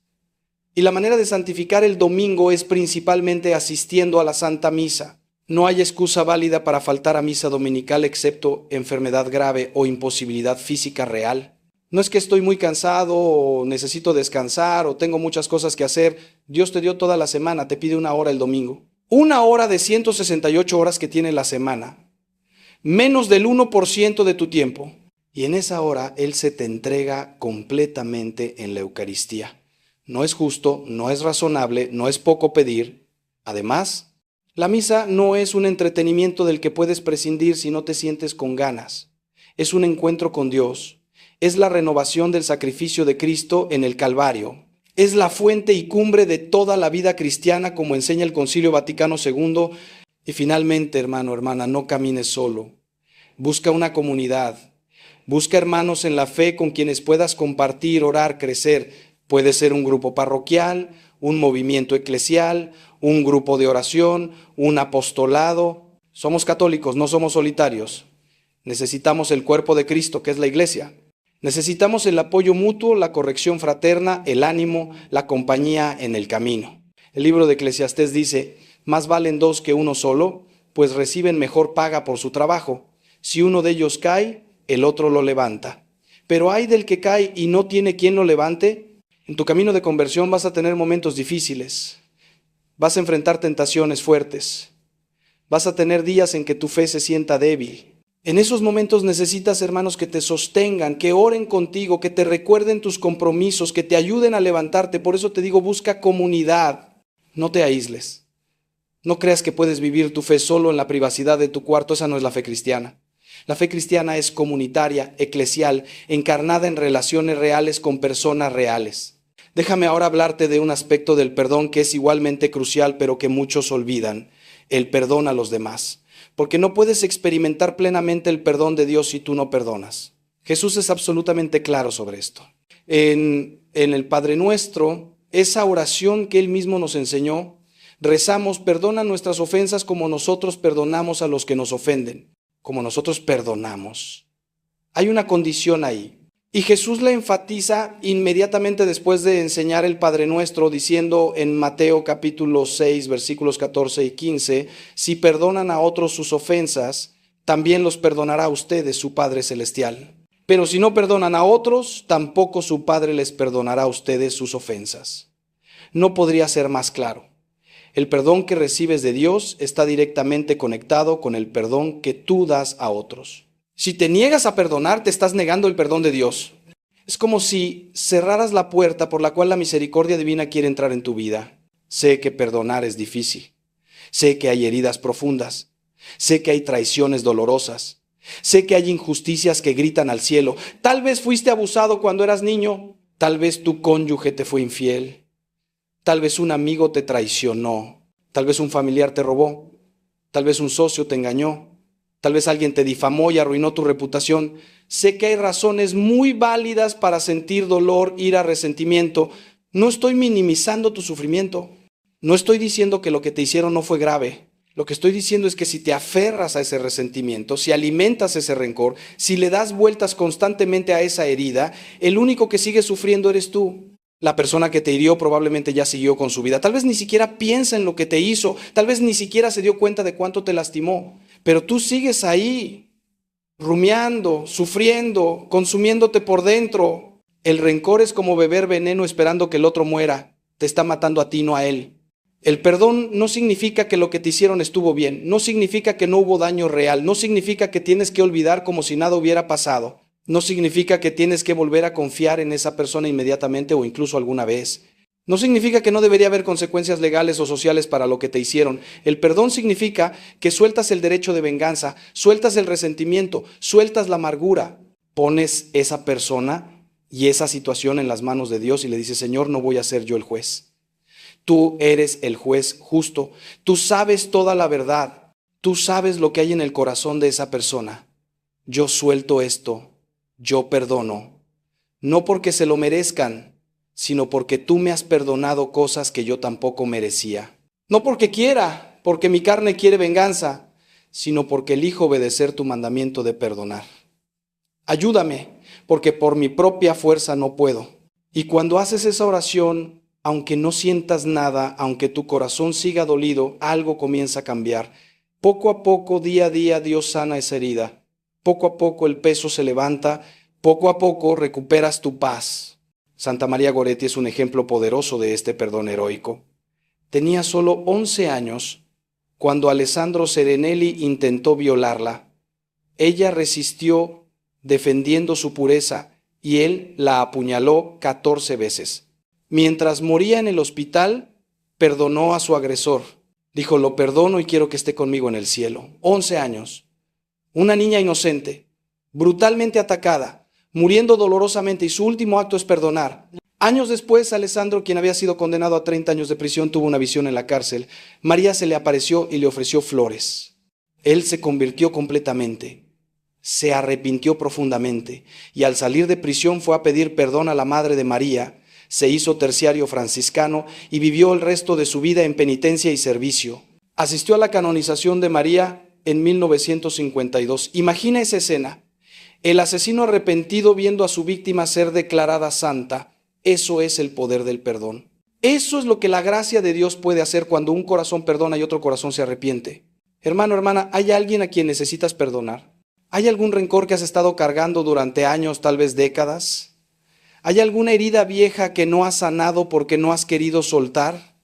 Y la manera de santificar el domingo es principalmente asistiendo a la Santa Misa. No hay excusa válida para faltar a misa dominical excepto enfermedad grave o imposibilidad física real. No es que estoy muy cansado o necesito descansar o tengo muchas cosas que hacer. Dios te dio toda la semana, te pide 1 hora el domingo. 1 hora de 168 horas que tiene la semana. Menos del 1% de tu tiempo. Y en esa hora Él se te entrega completamente en la Eucaristía. No es justo, no es razonable, no es poco pedir. Además, la misa no es un entretenimiento del que puedes prescindir si no te sientes con ganas. Es un encuentro con Dios. Es la renovación del sacrificio de Cristo en el Calvario. Es la fuente y cumbre de toda la vida cristiana, como enseña el Concilio Vaticano II. Y finalmente, hermano, hermana, no camines solo. Busca una comunidad. Busca hermanos en la fe con quienes puedas compartir, orar, crecer. Puede ser un grupo parroquial, un movimiento eclesial, un grupo de oración, un apostolado. Somos católicos, no somos solitarios. Necesitamos el cuerpo de Cristo, que es la iglesia. Necesitamos el apoyo mutuo, la corrección fraterna, el ánimo, la compañía en el camino. El libro de Eclesiastés dice: más valen dos que uno solo, pues reciben mejor paga por su trabajo. Si uno de ellos cae, el otro lo levanta. Pero ay del que cae y no tiene quien lo levante. En tu camino de conversión vas a tener momentos difíciles. Vas a enfrentar tentaciones fuertes. Vas a tener días en que tu fe se sienta débil. En esos momentos necesitas hermanos que te sostengan, que oren contigo, que te recuerden tus compromisos, que te ayuden a levantarte. Por eso te digo, busca comunidad. No te aísles. No creas que puedes vivir tu fe solo en la privacidad de tu cuarto. Esa no es la fe cristiana. La fe cristiana es comunitaria, eclesial, encarnada en relaciones reales con personas reales. Déjame ahora hablarte de un aspecto del perdón que es igualmente crucial, pero que muchos olvidan: el perdón a los demás. Porque no puedes experimentar plenamente el perdón de Dios si tú no perdonas. Jesús es absolutamente claro sobre esto. En el Padre Nuestro, esa oración que Él mismo nos enseñó, rezamos: perdona nuestras ofensas como nosotros perdonamos a los que nos ofenden. Como nosotros perdonamos. Hay una condición ahí. Y Jesús la enfatiza inmediatamente después de enseñar el Padre Nuestro, diciendo en Mateo capítulo 6, versículos 14 y 15, si perdonan a otros sus ofensas, también los perdonará a ustedes su Padre Celestial. Pero si no perdonan a otros, tampoco su Padre les perdonará a ustedes sus ofensas. No podría ser más claro. El perdón que recibes de Dios está directamente conectado con el perdón que tú das a otros. Si te niegas a perdonar, te estás negando el perdón de Dios. Es como si cerraras la puerta por la cual la misericordia divina quiere entrar en tu vida. Sé que perdonar es difícil. Sé que hay heridas profundas. Sé que hay traiciones dolorosas. Sé que hay injusticias que gritan al cielo. Tal vez fuiste abusado cuando eras niño. Tal vez tu cónyuge te fue infiel. Tal vez un amigo te traicionó. Tal vez un familiar te robó. Tal vez un socio te engañó. Tal vez alguien te difamó y arruinó tu reputación. Sé que hay razones muy válidas para sentir dolor, ira, resentimiento. No estoy minimizando tu sufrimiento. No estoy diciendo que lo que te hicieron no fue grave. Lo que estoy diciendo es que si te aferras a ese resentimiento, si alimentas ese rencor, si le das vueltas constantemente a esa herida, el único que sigue sufriendo eres tú. La persona que te hirió probablemente ya siguió con su vida. Tal vez ni siquiera piensa en lo que te hizo. Tal vez ni siquiera se dio cuenta de cuánto te lastimó. Pero tú sigues ahí, rumiando, sufriendo, consumiéndote por dentro. El rencor es como beber veneno esperando que el otro muera. Te está matando a ti, no a él. El perdón no significa que lo que te hicieron estuvo bien. No significa que no hubo daño real. No significa que tienes que olvidar como si nada hubiera pasado. No significa que tienes que volver a confiar en esa persona inmediatamente o incluso alguna vez. No significa que no debería haber consecuencias legales o sociales para lo que te hicieron. El perdón significa que sueltas el derecho de venganza, sueltas el resentimiento, sueltas la amargura. Pones esa persona y esa situación en las manos de Dios y le dices: Señor, no voy a ser yo el juez. Tú eres el juez justo. Tú sabes toda la verdad. Tú sabes lo que hay en el corazón de esa persona. Yo suelto esto. Yo perdono, no porque se lo merezcan, sino porque tú me has perdonado cosas que yo tampoco merecía. No porque quiera, porque mi carne quiere venganza, sino porque elijo obedecer tu mandamiento de perdonar. Ayúdame, porque por mi propia fuerza no puedo. Y cuando haces esa oración, aunque no sientas nada, aunque tu corazón siga dolido, algo comienza a cambiar. Poco a poco, día a día, Dios sana esa herida. Poco a poco el peso se levanta, poco a poco recuperas tu paz. Santa María Goretti es un ejemplo poderoso de este perdón heroico. Tenía solo 11 años cuando Alessandro Serenelli intentó violarla. Ella resistió defendiendo su pureza y él la apuñaló 14 veces. Mientras moría en el hospital, perdonó a su agresor. Dijo: lo perdono y quiero que esté conmigo en el cielo. 11 años. Una niña inocente, brutalmente atacada, muriendo dolorosamente, y su último acto es perdonar. Años después, Alessandro, quien había sido condenado a 30 años de prisión, tuvo una visión en la cárcel. María se le apareció y le ofreció flores. Él se convirtió completamente, se arrepintió profundamente, y al salir de prisión fue a pedir perdón a la Madre de María, se hizo terciario franciscano y vivió el resto de su vida en penitencia y servicio. Asistió a la canonización de María en 1952. Imagina esa escena. El asesino arrepentido viendo a su víctima ser declarada santa. Eso es el poder del perdón. Eso es lo que la gracia de Dios puede hacer cuando un corazón perdona y otro corazón se arrepiente. Hermano, hermana, ¿hay alguien a quien necesitas perdonar? ¿Hay algún rencor que has estado cargando durante años, tal vez décadas? ¿Hay alguna herida vieja que no has sanado porque no has querido soltar?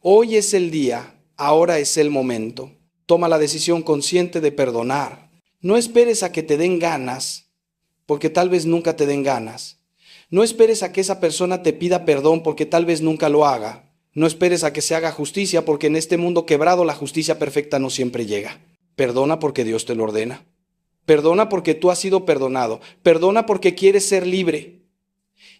Hoy es el día, ahora es el momento. Toma la decisión consciente de perdonar. No esperes a que te den ganas, porque tal vez nunca te den ganas. No esperes a que esa persona te pida perdón, porque tal vez nunca lo haga. No esperes a que se haga justicia, porque en este mundo quebrado la justicia perfecta no siempre llega. Perdona porque Dios te lo ordena. Perdona porque tú has sido perdonado. Perdona porque quieres ser libre.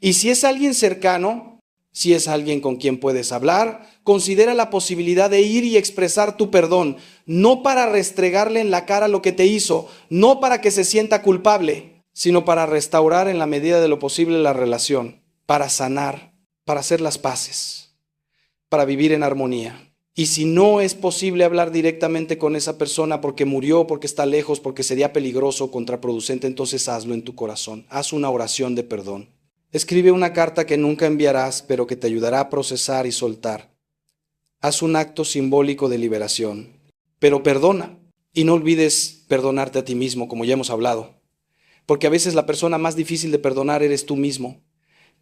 Y si es alguien cercano, si es alguien con quien puedes hablar, considera la posibilidad de ir y expresar tu perdón, no para restregarle en la cara lo que te hizo, no para que se sienta culpable, sino para restaurar en la medida de lo posible la relación, para sanar, para hacer las paces, para vivir en armonía. Y si no es posible hablar directamente con esa persona porque murió, porque está lejos, porque sería peligroso o contraproducente, entonces hazlo en tu corazón. Haz una oración de perdón. Escribe una carta que nunca enviarás, pero que te ayudará a procesar y soltar. Haz un acto simbólico de liberación. Pero perdona. Y no olvides perdonarte a ti mismo, como ya hemos hablado. Porque a veces la persona más difícil de perdonar eres tú mismo.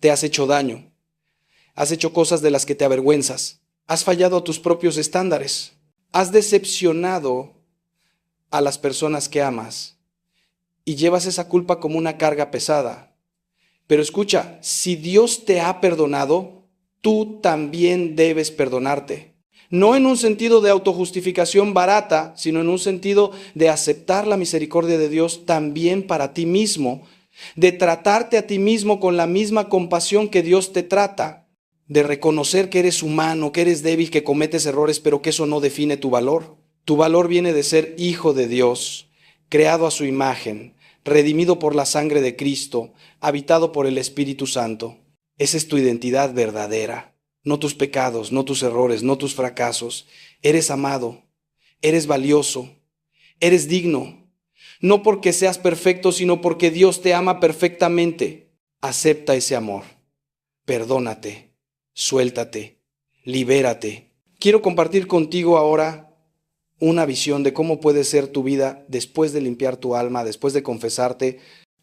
Te has hecho daño. Has hecho cosas de las que te avergüenzas. Has fallado a tus propios estándares. Has decepcionado a las personas que amas. Y llevas esa culpa como una carga pesada. Pero escucha, si Dios te ha perdonado, tú también debes perdonarte. No en un sentido de autojustificación barata, sino en un sentido de aceptar la misericordia de Dios también para ti mismo, de tratarte a ti mismo con la misma compasión que Dios te trata, de reconocer que eres humano, que eres débil, que cometes errores, pero que eso no define tu valor. Tu valor viene de ser hijo de Dios, creado a su imagen, redimido por la sangre de Cristo, habitado por el Espíritu Santo. Esa es tu identidad verdadera. No tus pecados, no tus errores, no tus fracasos. Eres amado, eres valioso, eres digno. No porque seas perfecto, sino porque Dios te ama perfectamente. Acepta ese amor. Perdónate, suéltate, libérate. Quiero compartir contigo ahora una visión de cómo puede ser tu vida después de limpiar tu alma, después de confesarte,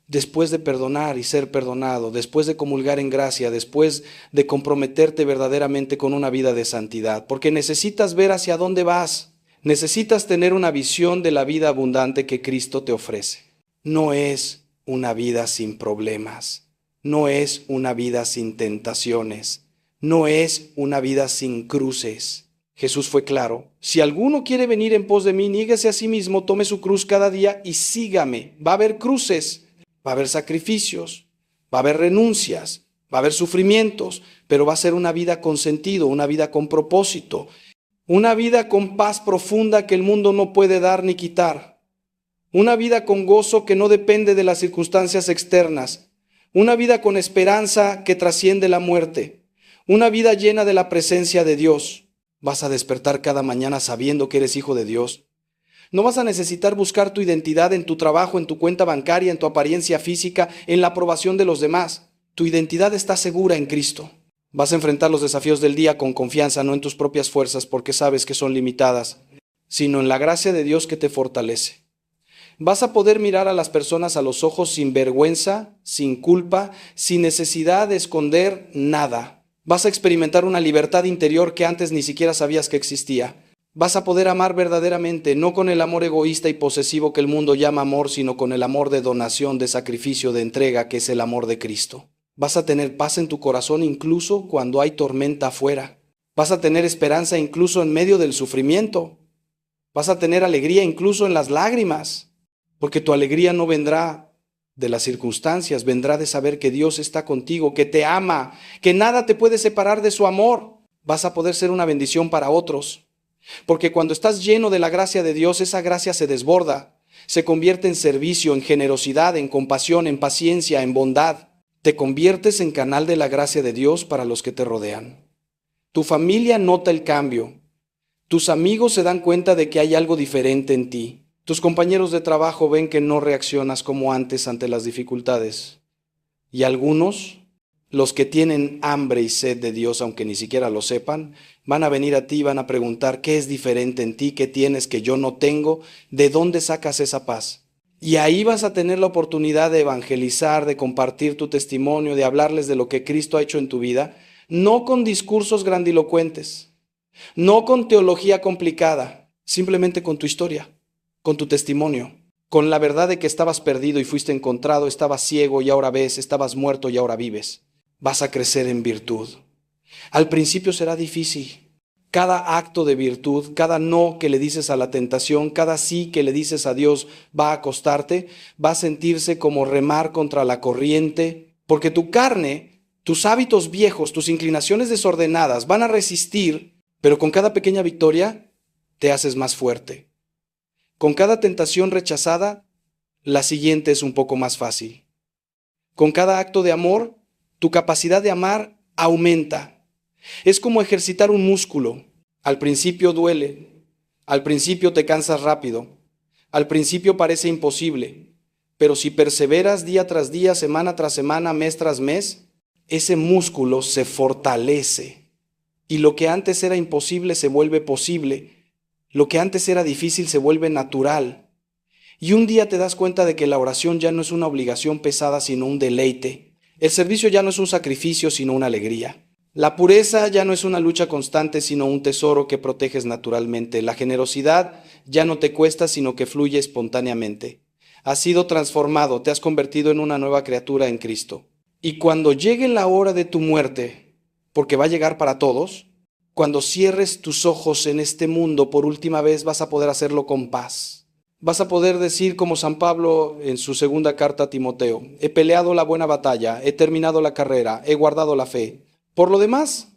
después de perdonar y ser perdonado, después de comulgar en gracia, después de comprometerte verdaderamente con una vida de santidad, porque necesitas ver hacia dónde vas, necesitas tener una visión de la vida abundante que Cristo te ofrece. No es una vida sin problemas, no es una vida sin tentaciones, no es una vida sin cruces. Jesús fue claro: si alguno quiere venir en pos de mí, niéguese a sí mismo, tome su cruz cada día y sígame. Va a haber cruces, va a haber sacrificios, va a haber renuncias, va a haber sufrimientos, pero va a ser una vida con sentido, una vida con propósito, una vida con paz profunda que el mundo no puede dar ni quitar, una vida con gozo que no depende de las circunstancias externas, una vida con esperanza que trasciende la muerte, una vida llena de la presencia de Dios. Vas a despertar cada mañana sabiendo que eres hijo de Dios. No vas a necesitar buscar tu identidad en tu trabajo, en tu cuenta bancaria, en tu apariencia física, en la aprobación de los demás. Tu identidad está segura en Cristo. Vas a enfrentar los desafíos del día con confianza, no en tus propias fuerzas, porque sabes que son limitadas, sino en la gracia de Dios que te fortalece. Vas a poder mirar a las personas a los ojos sin vergüenza, sin culpa, sin necesidad de esconder nada. Vas a experimentar una libertad interior que antes ni siquiera sabías que existía. Vas a poder amar verdaderamente, no con el amor egoísta y posesivo que el mundo llama amor, sino con el amor de donación, de sacrificio, de entrega, que es el amor de Cristo. Vas a tener paz en tu corazón incluso cuando hay tormenta afuera. Vas a tener esperanza incluso en medio del sufrimiento. Vas a tener alegría incluso en las lágrimas, porque tu alegría no vendrá de las circunstancias, vendrá de saber que Dios está contigo, que te ama, que nada te puede separar de su amor. Vas a poder ser una bendición para otros. Porque cuando estás lleno de la gracia de Dios, esa gracia se desborda, se convierte en servicio, en generosidad, en compasión, en paciencia, en bondad. Te conviertes en canal de la gracia de Dios para los que te rodean. Tu familia nota el cambio. Tus amigos se dan cuenta de que hay algo diferente en ti. Tus compañeros de trabajo ven que no reaccionas como antes ante las dificultades. Y algunos, los que tienen hambre y sed de Dios, aunque ni siquiera lo sepan, van a venir a ti y van a preguntar qué es diferente en ti, qué tienes que yo no tengo, de dónde sacas esa paz. Y ahí vas a tener la oportunidad de evangelizar, de compartir tu testimonio, de hablarles de lo que Cristo ha hecho en tu vida, no con discursos grandilocuentes, no con teología complicada, simplemente con tu historia, con tu testimonio, con la verdad de que estabas perdido y fuiste encontrado, estabas ciego y ahora ves, estabas muerto y ahora vives. Vas a crecer en virtud. Al principio será difícil. Cada acto de virtud, cada no que le dices a la tentación, cada sí que le dices a Dios va a costarte, va a sentirse como remar contra la corriente, porque tu carne, tus hábitos viejos, tus inclinaciones desordenadas van a resistir, pero con cada pequeña victoria te haces más fuerte. Con cada tentación rechazada, la siguiente es un poco más fácil. Con cada acto de amor, tu capacidad de amar aumenta. Es como ejercitar un músculo. Al principio duele, al principio te cansas rápido, al principio parece imposible, pero si perseveras día tras día, semana tras semana, mes tras mes, ese músculo se fortalece. Y lo que antes era imposible se vuelve posible, lo que antes era difícil se vuelve natural. Y un día te das cuenta de que la oración ya no es una obligación pesada, sino un deleite. El servicio ya no es un sacrificio, sino una alegría. La pureza ya no es una lucha constante, sino un tesoro que proteges naturalmente. La generosidad ya no te cuesta, sino que fluye espontáneamente. Has sido transformado, te has convertido en una nueva criatura en Cristo. Y cuando llegue la hora de tu muerte, porque va a llegar para todos, cuando cierres tus ojos en este mundo por última vez, vas a poder hacerlo con paz. Vas a poder decir como San Pablo en su segunda carta a Timoteo: he peleado la buena batalla, he terminado la carrera, he guardado la fe. Por lo demás,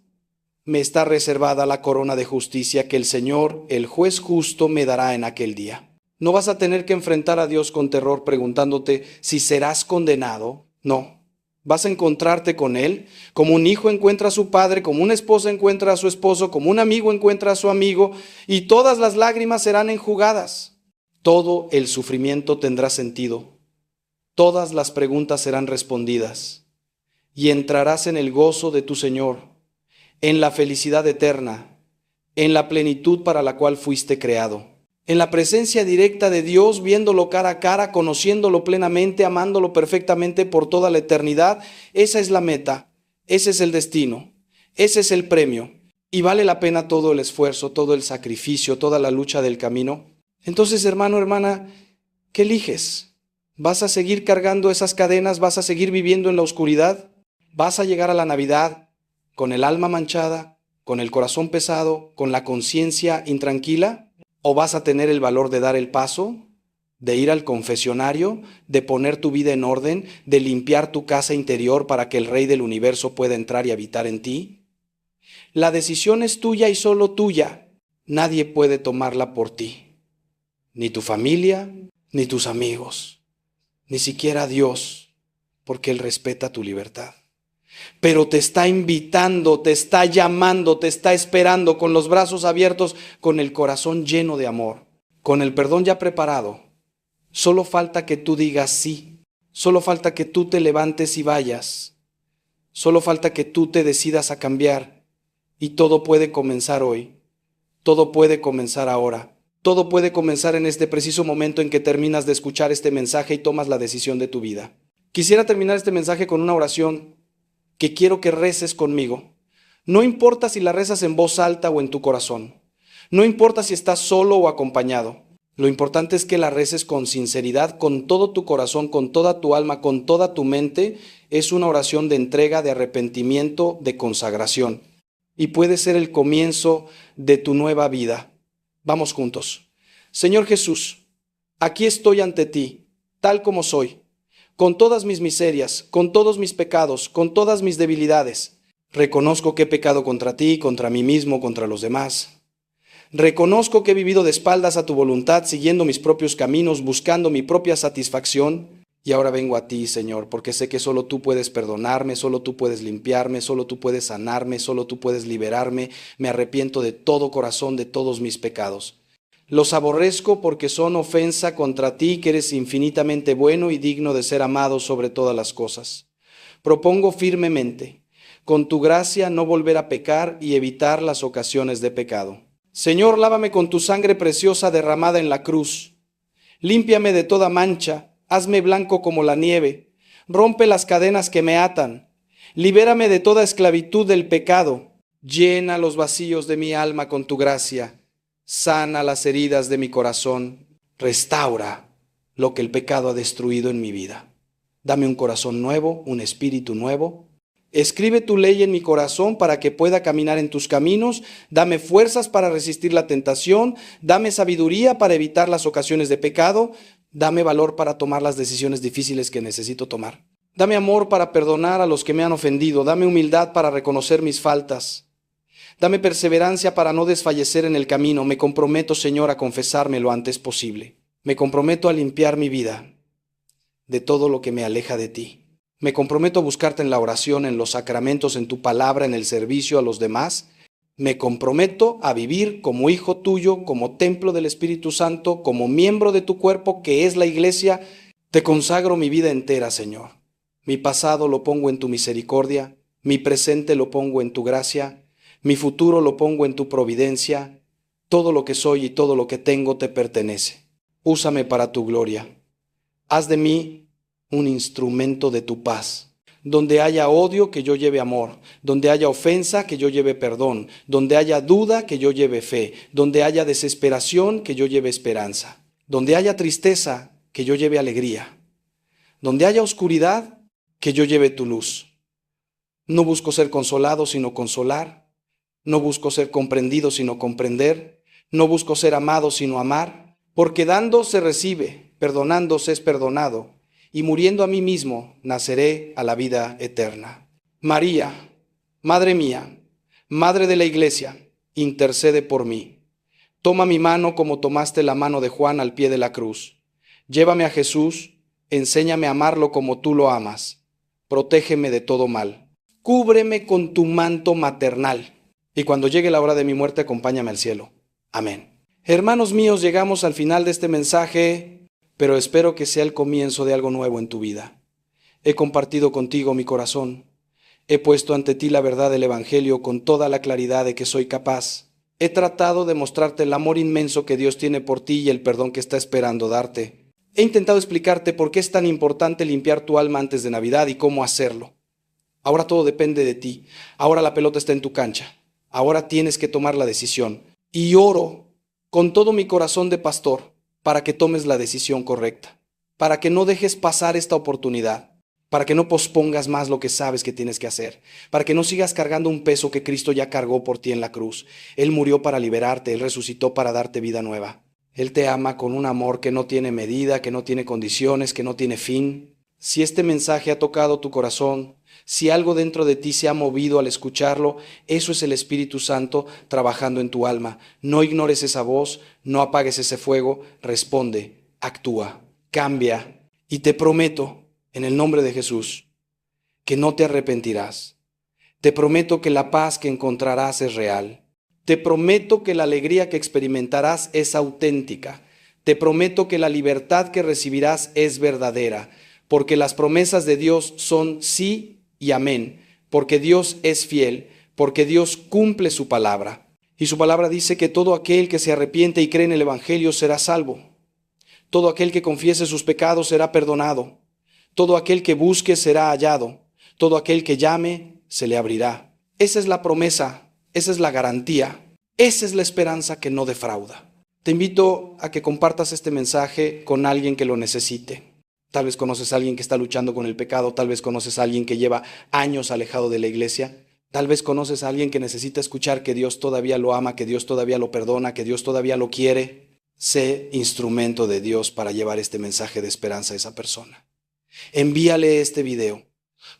me está reservada la corona de justicia que el Señor, el juez justo, me dará en aquel día. No vas a tener que enfrentar a Dios con terror preguntándote si serás condenado. No, vas a encontrarte con Él como un hijo encuentra a su padre, como una esposa encuentra a su esposo, como un amigo encuentra a su amigo, y todas las lágrimas serán enjugadas. Todo el sufrimiento tendrá sentido. Todas las preguntas serán respondidas. Y entrarás en el gozo de tu Señor, en la felicidad eterna, en la plenitud para la cual fuiste creado, en la presencia directa de Dios, viéndolo cara a cara, conociéndolo plenamente, amándolo perfectamente por toda la eternidad. Esa es la meta, ese es el destino, ese es el premio. Y vale la pena todo el esfuerzo, todo el sacrificio, toda la lucha del camino. Entonces, hermano, hermana, ¿qué eliges? ¿Vas a seguir cargando esas cadenas? ¿Vas a seguir viviendo en la oscuridad? ¿Vas a llegar a la Navidad con el alma manchada, con el corazón pesado, con la conciencia intranquila? ¿O vas a tener el valor de dar el paso, de ir al confesionario, de poner tu vida en orden, de limpiar tu casa interior para que el Rey del universo pueda entrar y habitar en ti? La decisión es tuya y solo tuya. Nadie puede tomarla por ti. Ni tu familia, ni tus amigos, ni siquiera Dios, porque Él respeta tu libertad. Pero te está invitando, te está llamando, te está esperando con los brazos abiertos, con el corazón lleno de amor, con el perdón ya preparado. Solo falta que tú digas sí, solo falta que tú te levantes y vayas, solo falta que tú te decidas a cambiar, y todo puede comenzar hoy, todo puede comenzar ahora, todo puede comenzar en este preciso momento en que terminas de escuchar este mensaje y tomas la decisión de tu vida. Quisiera terminar este mensaje con una oración que quiero que reces conmigo. No importa si la rezas en voz alta o en tu corazón. No importa si estás solo o acompañado. Lo importante es que la reces con sinceridad, con todo tu corazón, con toda tu alma, con toda tu mente. Es una oración de entrega, de arrepentimiento, de consagración. Y puede ser el comienzo de tu nueva vida. Vamos juntos. Señor Jesús, aquí estoy ante ti, tal como soy. con todas mis miserias, con todos mis pecados, con todas mis debilidades. Reconozco que he pecado contra ti, contra mí mismo, contra los demás. Reconozco que he vivido de espaldas a tu voluntad, siguiendo mis propios caminos, buscando mi propia satisfacción. Y ahora vengo a ti, Señor, porque sé que solo tú puedes perdonarme, solo tú puedes limpiarme, solo tú puedes sanarme, solo tú puedes liberarme. Me arrepiento de todo corazón de todos mis pecados. Los aborrezco porque son ofensa contra ti, que eres infinitamente bueno y digno de ser amado sobre todas las cosas. Propongo firmemente, con tu gracia, no volver a pecar y evitar las ocasiones de pecado. Señor, lávame con tu sangre preciosa derramada en la cruz. Límpiame de toda mancha, hazme blanco como la nieve. Rompe las cadenas que me atan. Libérame de toda esclavitud del pecado. Llena los vacíos de mi alma con tu gracia. Sana las heridas de mi corazón. Restaura lo que el pecado ha destruido en mi vida. Dame un corazón nuevo, un espíritu nuevo. Escribe tu ley en mi corazón para que pueda caminar en tus caminos. Dame fuerzas para resistir la tentación. Dame sabiduría para evitar las ocasiones de pecado. Dame valor para tomar las decisiones difíciles que necesito tomar. Dame amor para perdonar a los que me han ofendido. Dame humildad para reconocer mis faltas. Dame perseverancia para no desfallecer en el camino. Me comprometo, Señor, a confesarme lo antes posible. Me comprometo a limpiar mi vida de todo lo que me aleja de ti. Me comprometo a buscarte en la oración, en los sacramentos, en tu palabra, en el servicio a los demás. Me comprometo a vivir como hijo tuyo, como templo del Espíritu Santo, como miembro de tu cuerpo que es la iglesia. Te consagro mi vida entera, Señor. Mi pasado lo pongo en tu misericordia, mi presente lo pongo en tu gracia, mi futuro lo pongo en tu providencia. Todo lo que soy y todo lo que tengo te pertenece. Úsame para tu gloria. Haz de mí un instrumento de tu paz. Donde haya odio, que yo lleve amor. Donde haya ofensa, que yo lleve perdón. Donde haya duda, que yo lleve fe. Donde haya desesperación, que yo lleve esperanza. Donde haya tristeza, que yo lleve alegría. Donde haya oscuridad, que yo lleve tu luz. No busco ser consolado, sino consolar. No busco ser comprendido, sino comprender. No busco ser amado, sino amar. Porque dando se recibe, perdonando se es perdonado. Y muriendo a mí mismo, naceré a la vida eterna. María, Madre mía, Madre de la Iglesia, intercede por mí. Toma mi mano como tomaste la mano de Juan al pie de la cruz. Llévame a Jesús, enséñame a amarlo como tú lo amas. Protégeme de todo mal. Cúbreme con tu manto maternal. Y cuando llegue la hora de mi muerte, acompáñame al cielo. Amén. Hermanos míos, llegamos al final de este mensaje, pero espero que sea el comienzo de algo nuevo en tu vida. He compartido contigo mi corazón. He puesto ante ti la verdad del Evangelio con toda la claridad de que soy capaz. He tratado de mostrarte el amor inmenso que Dios tiene por ti y el perdón que está esperando darte. He intentado explicarte por qué es tan importante limpiar tu alma antes de Navidad y cómo hacerlo. Ahora todo depende de ti. Ahora la pelota está en tu cancha. Ahora tienes que tomar la decisión. Y oro con todo mi corazón de pastor para que tomes la decisión correcta, para que no dejes pasar esta oportunidad, para que no pospongas más lo que sabes que tienes que hacer, para que no sigas cargando un peso que Cristo ya cargó por ti en la cruz. Él murió para liberarte, Él resucitó para darte vida nueva. Él te ama con un amor que no tiene medida, que no tiene condiciones, que no tiene fin. Si este mensaje ha tocado tu corazón, si algo dentro de ti se ha movido al escucharlo, eso es el Espíritu Santo trabajando en tu alma. No ignores esa voz, no apagues ese fuego, responde, actúa, cambia. Y te prometo, en el nombre de Jesús, que no te arrepentirás. Te prometo que la paz que encontrarás es real. Te prometo que la alegría que experimentarás es auténtica. Te prometo que la libertad que recibirás es verdadera, porque las promesas de Dios son sí y amén, porque Dios es fiel, porque Dios cumple su palabra. Y su palabra dice que todo aquel que se arrepiente y cree en el Evangelio será salvo. Todo aquel que confiese sus pecados será perdonado. Todo aquel que busque será hallado. Todo aquel que llame se le abrirá. Esa es la promesa, esa es la garantía, esa es la esperanza que no defrauda. Te invito a que compartas este mensaje con alguien que lo necesite. Tal vez conoces a alguien que está luchando con el pecado, tal vez conoces a alguien que lleva años alejado de la iglesia, tal vez conoces a alguien que necesita escuchar que Dios todavía lo ama, que Dios todavía lo perdona, que Dios todavía lo quiere. Sé instrumento de Dios para llevar este mensaje de esperanza a esa persona. Envíale este video.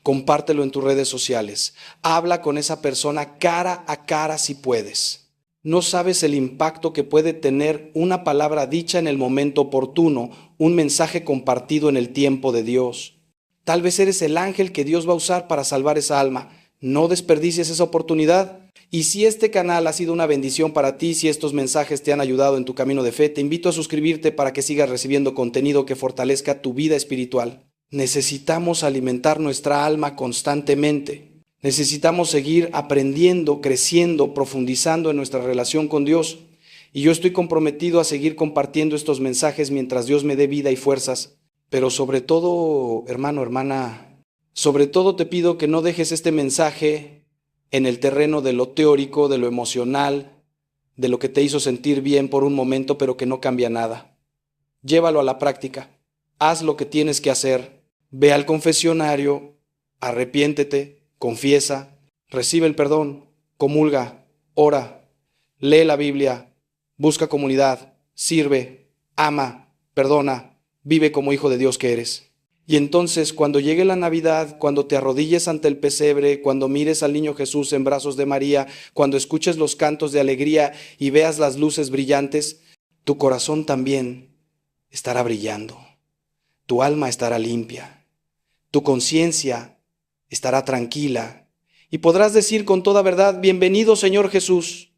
Compártelo en tus redes sociales. Habla con esa persona cara a cara si puedes. No sabes el impacto que puede tener una palabra dicha en el momento oportuno, un mensaje compartido en el tiempo de Dios. Tal vez eres el ángel que Dios va a usar para salvar esa alma. No desperdicies esa oportunidad. Y si este canal ha sido una bendición para ti, si estos mensajes te han ayudado en tu camino de fe, te invito a suscribirte para que sigas recibiendo contenido que fortalezca tu vida espiritual. Necesitamos alimentar nuestra alma constantemente. Necesitamos seguir aprendiendo, creciendo, profundizando en nuestra relación con Dios. Y yo estoy comprometido a seguir compartiendo estos mensajes mientras Dios me dé vida y fuerzas. Pero sobre todo, hermano, hermana, sobre todo te pido que no dejes este mensaje en el terreno de lo teórico, de lo emocional, de lo que te hizo sentir bien por un momento, pero que no cambia nada. Llévalo a la práctica. Haz lo que tienes que hacer. Ve al confesionario, arrepiéntete, confiesa, recibe el perdón, comulga, ora, lee la Biblia, busca comunidad, sirve, ama, perdona, vive como hijo de Dios que eres. Y entonces, cuando llegue la Navidad, cuando te arrodilles ante el pesebre, cuando mires al niño Jesús en brazos de María, cuando escuches los cantos de alegría y veas las luces brillantes, tu corazón también estará brillando. Tu alma estará limpia. Tu conciencia estará tranquila. Y podrás decir con toda verdad: bienvenido, Señor Jesús.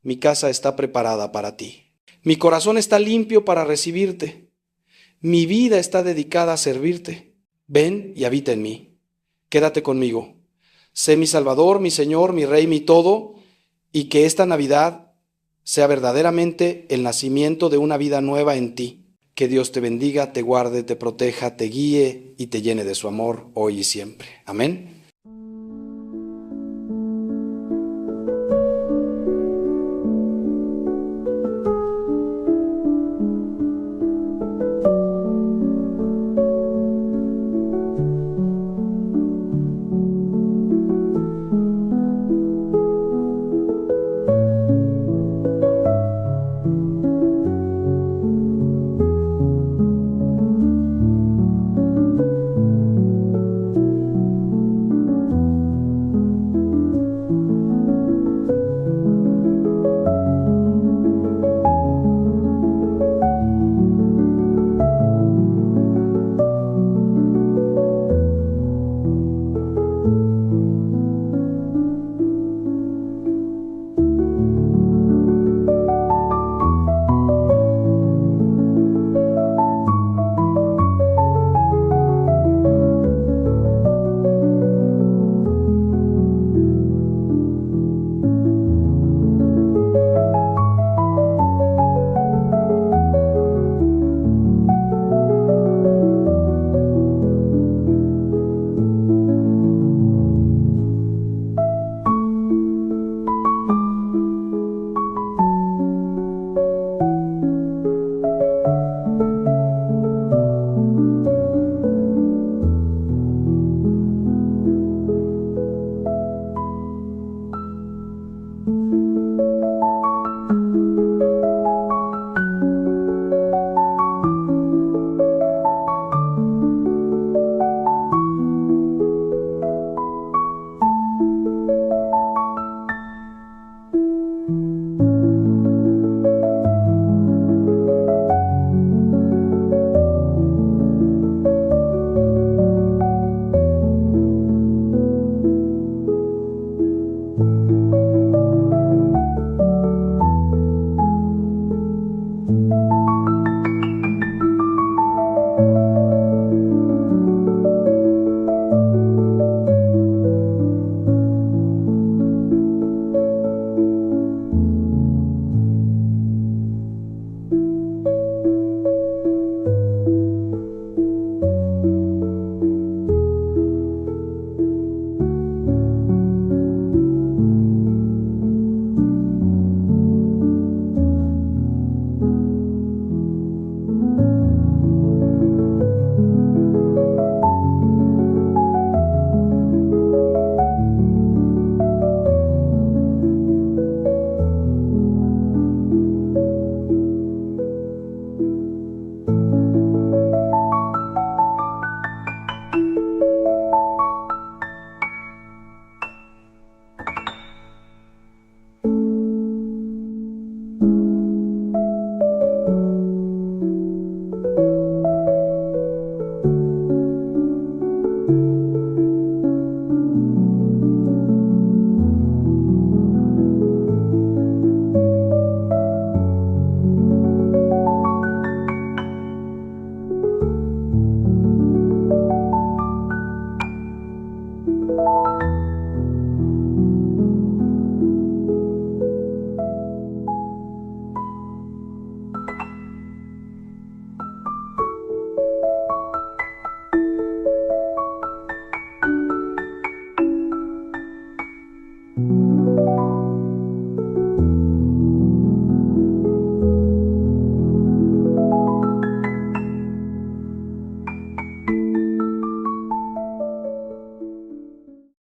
Mi casa está preparada para ti. Mi corazón está limpio para recibirte. Mi vida está dedicada a servirte. Ven y habita en mí. Quédate conmigo. Sé mi Salvador, mi Señor, mi Rey, mi todo, y que esta Navidad sea verdaderamente el nacimiento de una vida nueva en ti. Que Dios te bendiga, te guarde, te proteja, te guíe y te llene de su amor hoy y siempre. Amén.